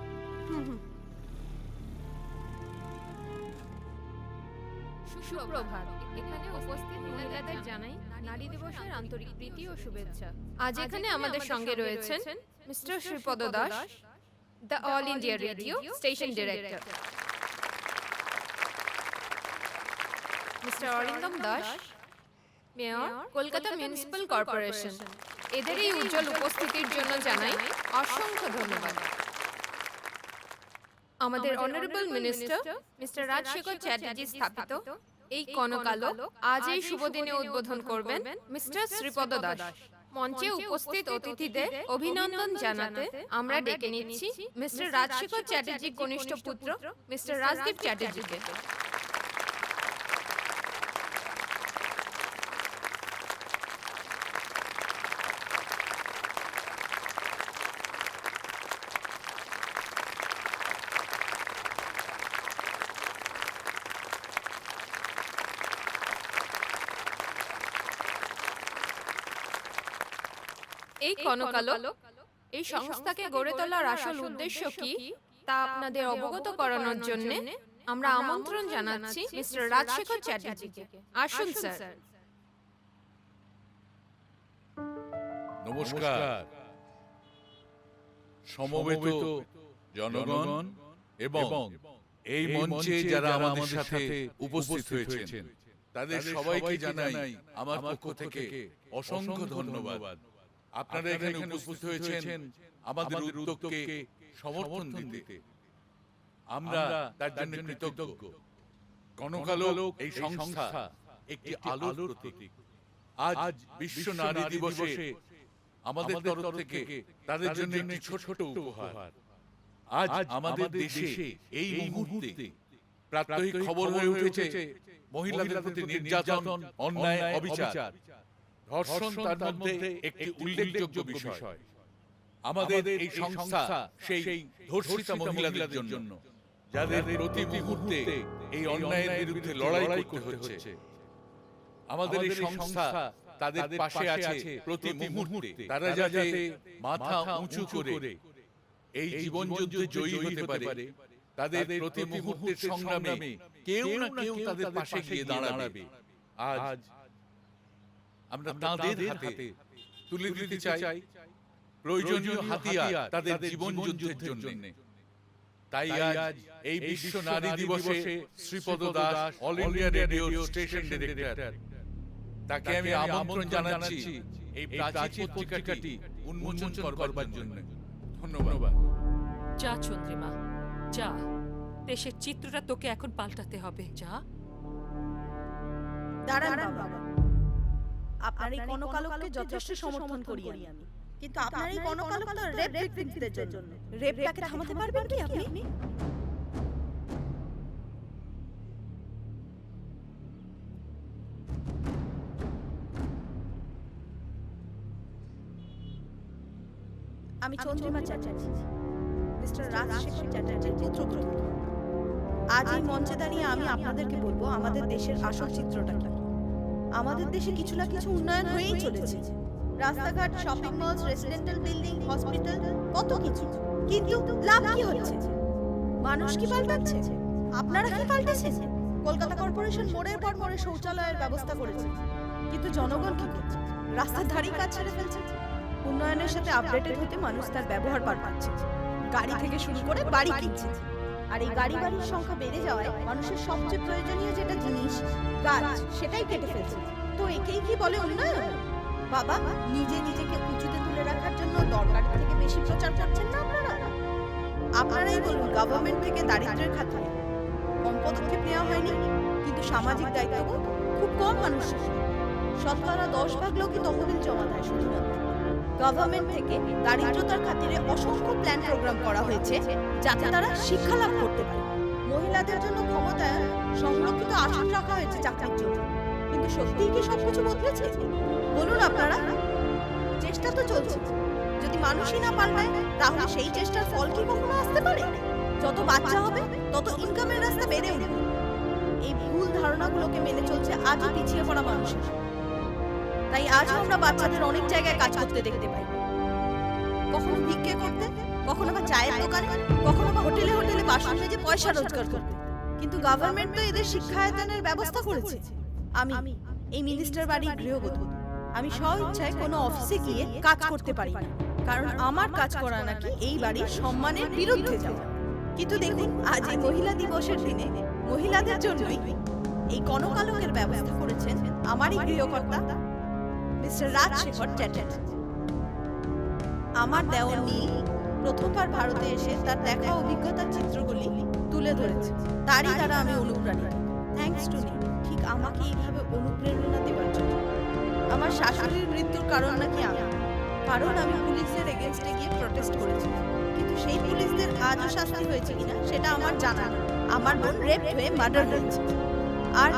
সুপ্রভাত। এখানে উপস্থিত মহিলাদের জানাই নারী দিবসের আন্তরিক প্রীতি ও শুভেচ্ছা। আজ এখানে আমাদের সঙ্গে রয়েছেন mister Sripad Das, the all India radio station director, mister Arindam Das, mayor, Kolkata municipal corporation. এদের এই উজ্জ্বল উপস্থিতির জন্য জানাই অসংখ্য ধন্যবাদ। আমাদের honourable minister mister Rajshekhar Chatterjee স্থাপিত এই কনকালক আজ এই শুভ দিনে উদ্বোধন করবেন মিস্টার শ্রীপদ দাস। মঞ্চে উপস্থিত অতিথিদের অভিনন্দন জানাতে আমরা ডেকে নিচ্ছি মিস্টার রাজশেখর চ্যাটার্জি কনিষ্ঠ পুত্র মিস্টার রাজদীপ চ্যাটার্জিকে। এই কনকালক এই সংস্থাকে গড়ে তোলার আসল উদ্দেশ্য কি তা আপনাদের অবগত করানোর জন্য আমরা আমন্ত্রণ জানাচ্ছি মিস্টার রাজশেখর চ্যাটার্জিকে। আসুন স্যার। নমস্কার সমবেত জনগণ এবং এই মঞ্চে যারা আমাদের সাথে উপস্থিত হয়েছেন তাদের সবাইকে জানাই আমার পক্ষ থেকে অসংখ্য ধন্যবাদ। আপনারা এখানে উপস্থিত হয়েছেন আমাদের উদ্যোগকে সমর্থন দিতে, আমরা তার জন্য কৃতজ্ঞ। কনকালক এই সংস্থা একটি আলোর প্রতীক। আজ বিশ্ব নারী দিবসে আমাদের তরফ থেকে তাদের জন্য একটি ছোট উপহার। আজ আমাদের দেশে এই মুহূর্তে প্রাত্যহিক খবর হয়ে উঠেছে মহিলাদের প্রতি নির্যাতন, অন্যায়, অবিচার, ধর্ষণ তার মধ্যে একটি উল্লেখযোগ্য বিষয়। আমাদের এই সংস্থা সেই ধর্ষিতা মহিলাদের জন্য, যাদের প্রতি মুহূর্তে এই অন্যায়ের বিরুদ্ধে লড়াই করতে হচ্ছে। আমাদের এই সংস্থা তাদের পাশে আছে প্রতি মুহূর্তে। তারা যাতে মাথা উঁচু করে এই জীবন যুদ্ধে জয়ী হতে পারে, তাদের প্রতি মুহূর্তের সংগ্রামে কেউ না কেউ তাদের পাশে গিয়ে দাঁড়াবে। আজ আমরা তাদের হাতে তুলে দিতে চাই প্রয়োজনীয় হাতিয়ার তাদের জীবন যুদ্ধের জন্য। তাই আজ এই বিশ্ব নারী দিবসে Sripad Das all India radio station director, তাকে আমি আমন্ত্রণ জানাচ্ছি এই প্রাচীন পত্রিকাটি উন্মোচন করবার জন্য। ধন্যবাদ। যা চন্দ্রিমা, যা। দেশের চিত্রটা তোকে এখন পাল্টাতে হবে, যা। দাঁড়ান বাবা, আপনার এই কনকালককে যথেষ্ট সমর্থন করি আমি, কিন্তু আপনার এই কনকালক তো রেপ ভিকটিমদের জন্য। রেপটাকে থামাতে পারবেন কি আপনি? আমি চন্দ্রিমা চ্যাটার্জি, মিস্টার রাজশেখর চ্যাটার্জির পুত্রবধূ। আজ এই মঞ্চে দাঁড়িয়ে আমি আপনাদেরকে বলবো আমাদের দেশের আসল চিত্রটা কি। আমাদের দেশে কিছু না কিছু উন্নয়ন হয়েই চলেছে, রাস্তাঘাট, shopping malls, residential building, hospital, কত কিছু। কিন্তু লাভ কি হচ্ছে? মানুষ কি পাল্টাচ্ছে? আপনারা কি পাল্টেছেন? কলকাতা কর্পোরেশন মোড়ের পর মোড়ে শৌচালয়ের ব্যবস্থা করেছে, কিন্তু জনগণ কি করছে? রাস্তার ধারে কাজ ছেড়ে ফেলছে। উন্নয়নের সাথে আপডেটেড হতে মানুষ তার ব্যবহার পাল্টাচ্ছে, গাড়ি থেকে শুরু করে বাড়ি কিনছে। আর এই গাড়ি বাড়ির সংখ্যা বেড়ে যাওয়ায় মানুষের সবচেয়ে প্রয়োজনীয় যেটা জিনিস, গাছ, সেটাই কেটে ফেলছে। তো একেই কি বলে উন্নয়ন? বাবা, নিজেকে উঁচুতে তুলে রাখার জন্য দরকার থেকে বেশি প্রচার করছেন না আপনারা? আপনারাই বলুন, গভর্নমেন্ট থেকে দারিদ্র্যের খাতায় কম পদক্ষেপ নেওয়া হয়নি, কিন্তু সামাজিক দায়িত্ববোধ খুব কম মানুষের। শতকরা 10% লোকই তহবিল জমা দেয় শুধুমাত্র। গভর্নমেন্ট থেকে দারিদ্রতার খাতিরে অসংখ্য প্ল্যান প্রোগ্রাম করা হয়েছে যাতে তারা শিক্ষা লাভ করতে পারে। মহিলাদের জন্য ক্ষমতায়ন, সংরক্ষিত আসন রাখা হয়েছে চাকরির জন্য। কিন্তু সত্যিই কি সবকিছু বদলেছে? বলুন আপনারা। চেষ্টা তো চলছে, যদি মানুষই না পাল্টায় তাহলে সেই চেষ্টার ফল কি কখনো আসতে পারে? যত বাচ্চা হবে তত ইনকামের রাস্তা বেড়ে উঠবে। এই ভুল ধারণাগুলোকে মেনে চলছে আজও পিছিয়ে পড়া মানুষের। তাই আজ আমরা বাচ্চাদের অনেক জায়গায় কাজ করতে দেখতে পাই, কখনো ভিক্ষে করতে, কখনো বা চায়ের দোকানে, কখনো বা হোটেলে বাসন মেজে পয়সা রোজগার করতে। কিন্তু গভর্নমেন্ট তো এদের শিক্ষায়তনের ব্যবস্থা করেছে। আমি এই মিনিস্টার বাড়ির গৃহবধূ, আমি স্ব ইচ্ছায় কোনো অফিসে গিয়ে কাজ করতে পারি না, কারণ আমার কাজ করা নাকি এই বাড়ির সম্মানের বিরুদ্ধে যাওয়া। কিন্তু দেখুন, আজ এই মহিলা দিবসের দিনে মহিলাদের জন্যই এই কনকালকের ব্যবস্থা করেছেন আমারই গৃহকর্তা মিস্টার রাজশেখর চ্যাটার্জি। আমার দেওর নীল প্রথমবার ভারতে এসে তার দেখা অভিজ্ঞতার চিত্রগুলি তুলে ধরেছে, তারই দ্বারা আমি অনুপ্রাণিত। থ্যাঙ্কস টু নীল ঠিক আমাকে এইভাবে অনুপ্রেরণা দেওয়ার জন্য। আমার শাশুড়ির মৃত্যুর কারণ নাকি আমি, কারণ আমি পুলিশের এগেনস্টে গিয়ে প্রটেস্ট করেছি। কিন্তু সেই পুলিশদের আজও শাস্তি হয়েছে কিনা সেটা আমার জানা না। আমার বোন রেপ হয়ে মার্ডার হয়েছে, আর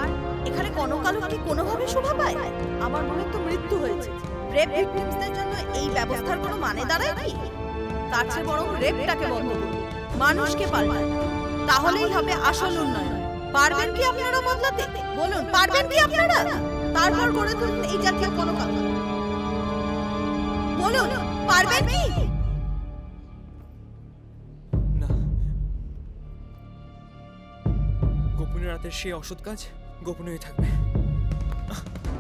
এখানে কনকালক কি কোনোভাবে শোভা পায়? আমার বোনের তো মৃত্যু হয়েছে। রেপ ভিকটিমসদের জন্য এই ব্যবস্থার কোনো মানে দাঁড়ায় কি? তার চেয়ে বরং রেপটাকে বন্ধ করুন, মানুষকে পাল্টান, তাহলেই হবে আসল উন্নয়ন। পারবেন কি আপনারা বদলাতে? বলুন, পারবেন কি আপনারা? তারপর গড়ে তুলুন এই জাতীয় কনকালক। বলুন, পারবেন কি? গোপনীয় রাতের সেই অসৎ কাজ গোপনীয় থাকবে।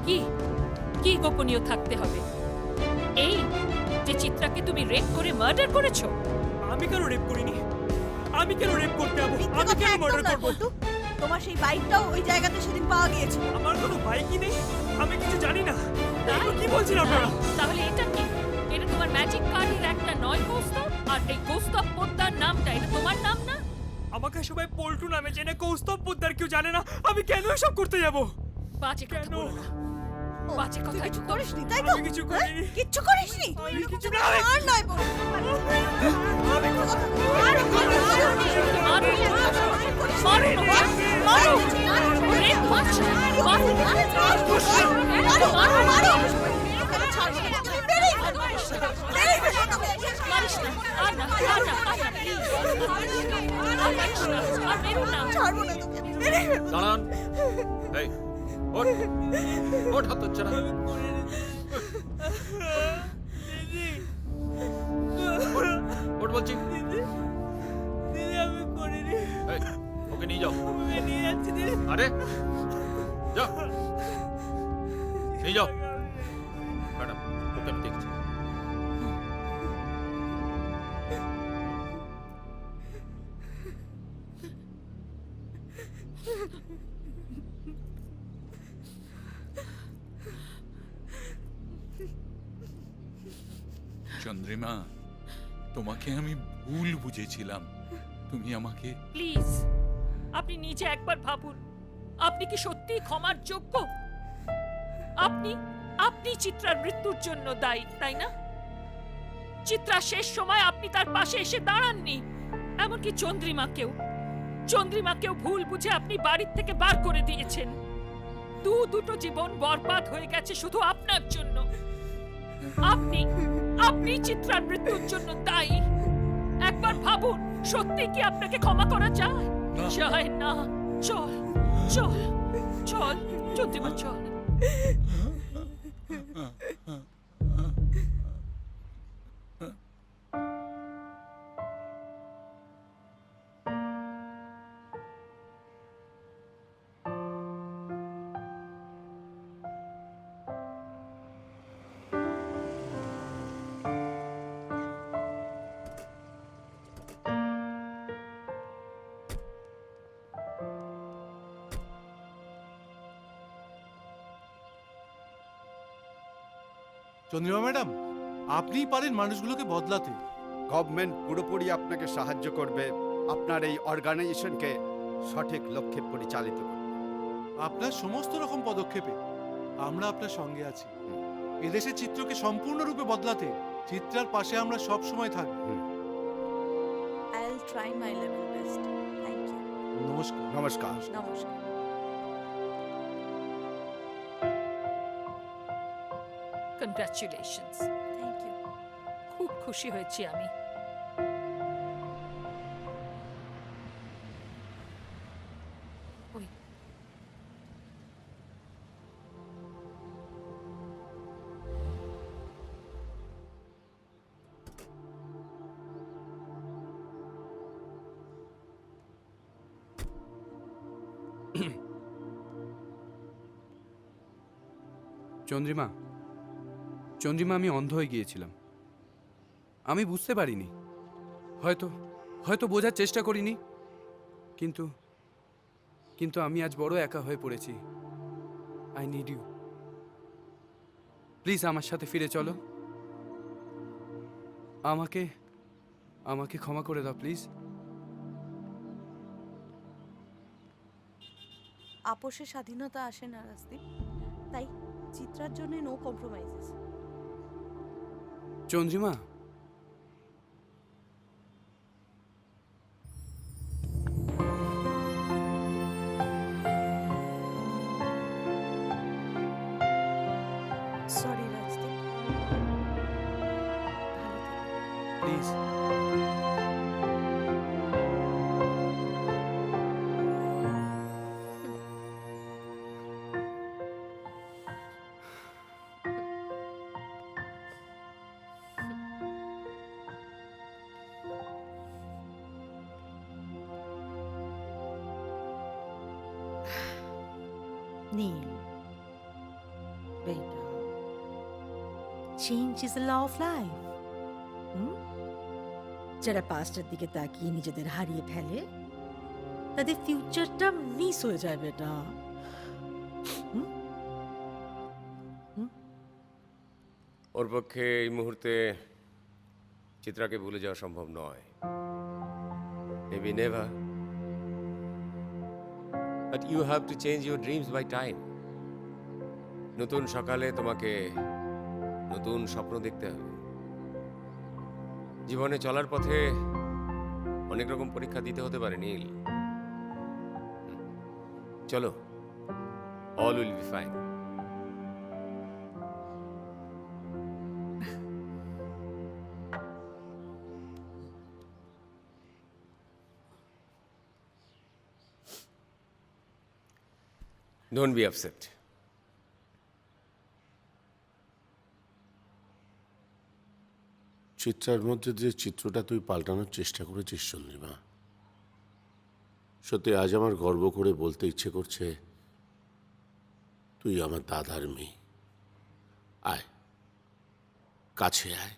কি কি গোপনীয় থাকতে হবে? এই যে চিত্রাকে তুমি রেপ করে মার্ডার করেছো? আমি কেন রেপ করিনি? আমি কেন রেপ করতে যাবো? আমি কেন মার্ডার করব? তোমার সেই বাইকটাও ওই জায়গাতে সেদিন পাওয়া গিয়েছে। আমার কোনো বাইকই নেই, আমি কিছু জানি না। কি বলছেন আপনারা? তাহলে এটা কি? এটা তোমার ম্যাজিক কার্ডের একটা নয় কৌস্তব, আর এই কৌস্তব পোদ্দার নামটা এটা তোমার নাম না? আমাকে সবাই পল্টু নামে চেনে, কৌস্তব পোদ্দার কেউ জানে না। আমি কেন এসব করতে যাব? বাজে কথা বলো না, বাজে কথা। কিছু করিসনি তাই তো? আমি কিছু করিনি। কিচ্ছু করিসনি? আমি কিছু না। আর নয় বল। দাঁড়ান, এই ওঠ, ওঠ, হাত হচ্ছে না। ওঠ বলছি। এই, ওকে নিয়ে যাও। আরে যাও, নিয়ে যাও। ম্যাডাম, ওকে আমি দেখছি। চন্দ্রিমা, তোমাকে আমি ভুল বুঝেছিলাম। তুমি আমাকে প্লিজ আপনি নিজে একবার ভাবুন, আপনি কি সত্যি ক্ষমার যোগ্য? আপনি আপনি চিত্রার মৃত্যুর জন্য দায়ী, তাই না? চিত্রা শেষ সময় আপনি তার পাশে এসে দাঁড়াননি। এমনকি চন্দ্রিমাকেও ভুল বুঝে আপনি বাড়ির থেকে বার করে দিয়েছেন। দুটো জীবন বরবাদ হয়ে গেছে শুধু আপনার জন্য। আপনি চিত্রার মৃত্যুর জন্য দায়ী। একবার ভাবুন, সত্যি কি আপনাকে ক্ষমা করা যায়? যায় না। চল চল চল চন্দ্রিমা, চল। চন্দ্রিমা ম্যাডাম, আপনিই পারেন মানুষগুলোকে বদলাতে। গভর্নমেন্ট পুরোপুরি আপনাকে সাহায্য করবে আপনার এই অর্গানাইজেশনকে সঠিক লক্ষ্যে পরিচালিত করতে। আপনার সমস্ত রকম পদক্ষেপে আমরা আপনার সঙ্গে আছি। এদেশের চিত্রকে সম্পূর্ণরূপে বদলাতে চিত্রার পাশে আমরা সব সময় থাকব। I'll try my level best. Thank you. নমস্কার। নমস্কার। নমস্কার। কনগ্রাচুলেশনস। Thank you. খুব খুশি হয়েছি আমি। ওই চন্দ্রিমা, চন্দ্রিমা, আমি অন্ধ হয়ে গিয়েছিলাম। আমি বুঝতে পারিনি, হয়তো বোঝার চেষ্টা করিনি, কিন্তু কিন্তু আমি আজ বড় একা হয়ে পড়েছি। I need you. প্লিজ আমার সাথে ফিরে চলো। আমাকে ক্ষমা করে দাও প্লিজ। আপোষে স্বাধীনতা আসে না রাজদীপ, তাই চিত্রার জন্য no compromises. Chandrima, sorry Rajdeep, please. Neel বেটা, change is the law of life. যারা পাস্টের দিকে তাকিয়ে নিজেদের হারিয়ে ফেলে তাদের ফিউচারটা মিস হয়ে যায় বেটা। ওর পক্ষে এই মুহূর্তে চিত্রাকে ভুলে যাওয়া সম্ভব নয়। Maybe never, but you have to change your dreams by time. নতুন সকালে তোমাকে নতুন স্বপ্ন দেখতে হবে। জীবনে চলার পথে অনেক রকম পরীক্ষা দিতে হতে পারে নীল। চলো, all will be fine. Don't be upset. চিত্রার মধ্যে যে চিত্রটা তুই পাল্টানোর চেষ্টা করেছিস চন্দ্রিমা, সত্যি আজ আমার গর্ব করে বলতে ইচ্ছে করছে তুই আমার দাদার মেয়ে। আয়, কাছে আয়।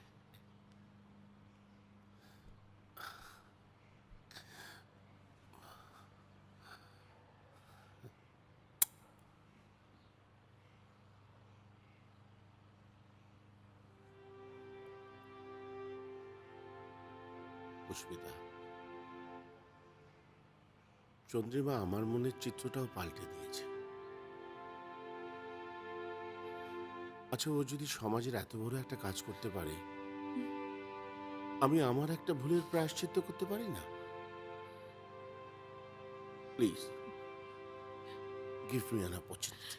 পুষ্পিতা, চন্দ্রিমা আমার মনের চিত্রটাও পাল্টে দিয়েছে। আচ্ছা, ও যদি সমাজের এত বড় একটা কাজ করতে পারে, আমি আমার একটা ভুলের প্রায়শ্চিত্ত করতে পারি না? Please give me an opportunity.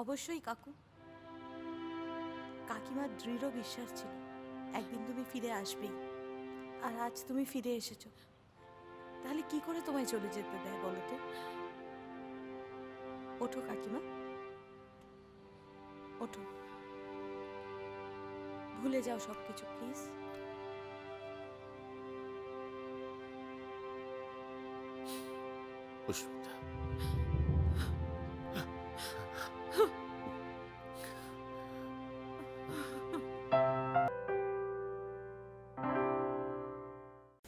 অবশ্যই কাকু। কাকিমার দৃঢ় বিশ্বাস ছিল একদিন তুমি ফিরে আসবেই, আর আজ তুমি ফিরে এসেছো। তাহলে কি করে তোমায় চলে যেতে দেয় বলো তো? ওঠো কাকিমা, ওঠো, ভুলে যাও সবকিছু প্লিজ। পুষ্পিতা,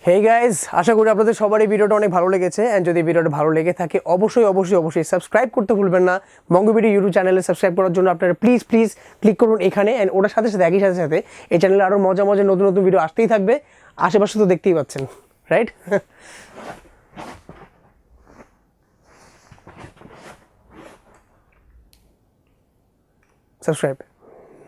হেই গাইজ, আশা করি আপনাদের সবারই ভিডিওটা অনেক ভালো লেগেছে। অ্যান্ড যদি ভিডিওটা ভালো লেগে থাকে অবশ্যই সাবস্ক্রাইব করতে ভুলবেন না। বঙ্গবিডি ইউটিউব চ্যানেলে সাবস্ক্রাইব করার জন্য আপনারা প্লিজ ক্লিক করুন এখানে। অ্যান্ড ওটার সাথে একই সাথে এই চ্যানেলে আরও মজা নতুন ভিডিও আসতেই থাকবে। আশেপাশে তো দেখতেই পাচ্ছেন, রাইট? সাবস্ক্রাইব।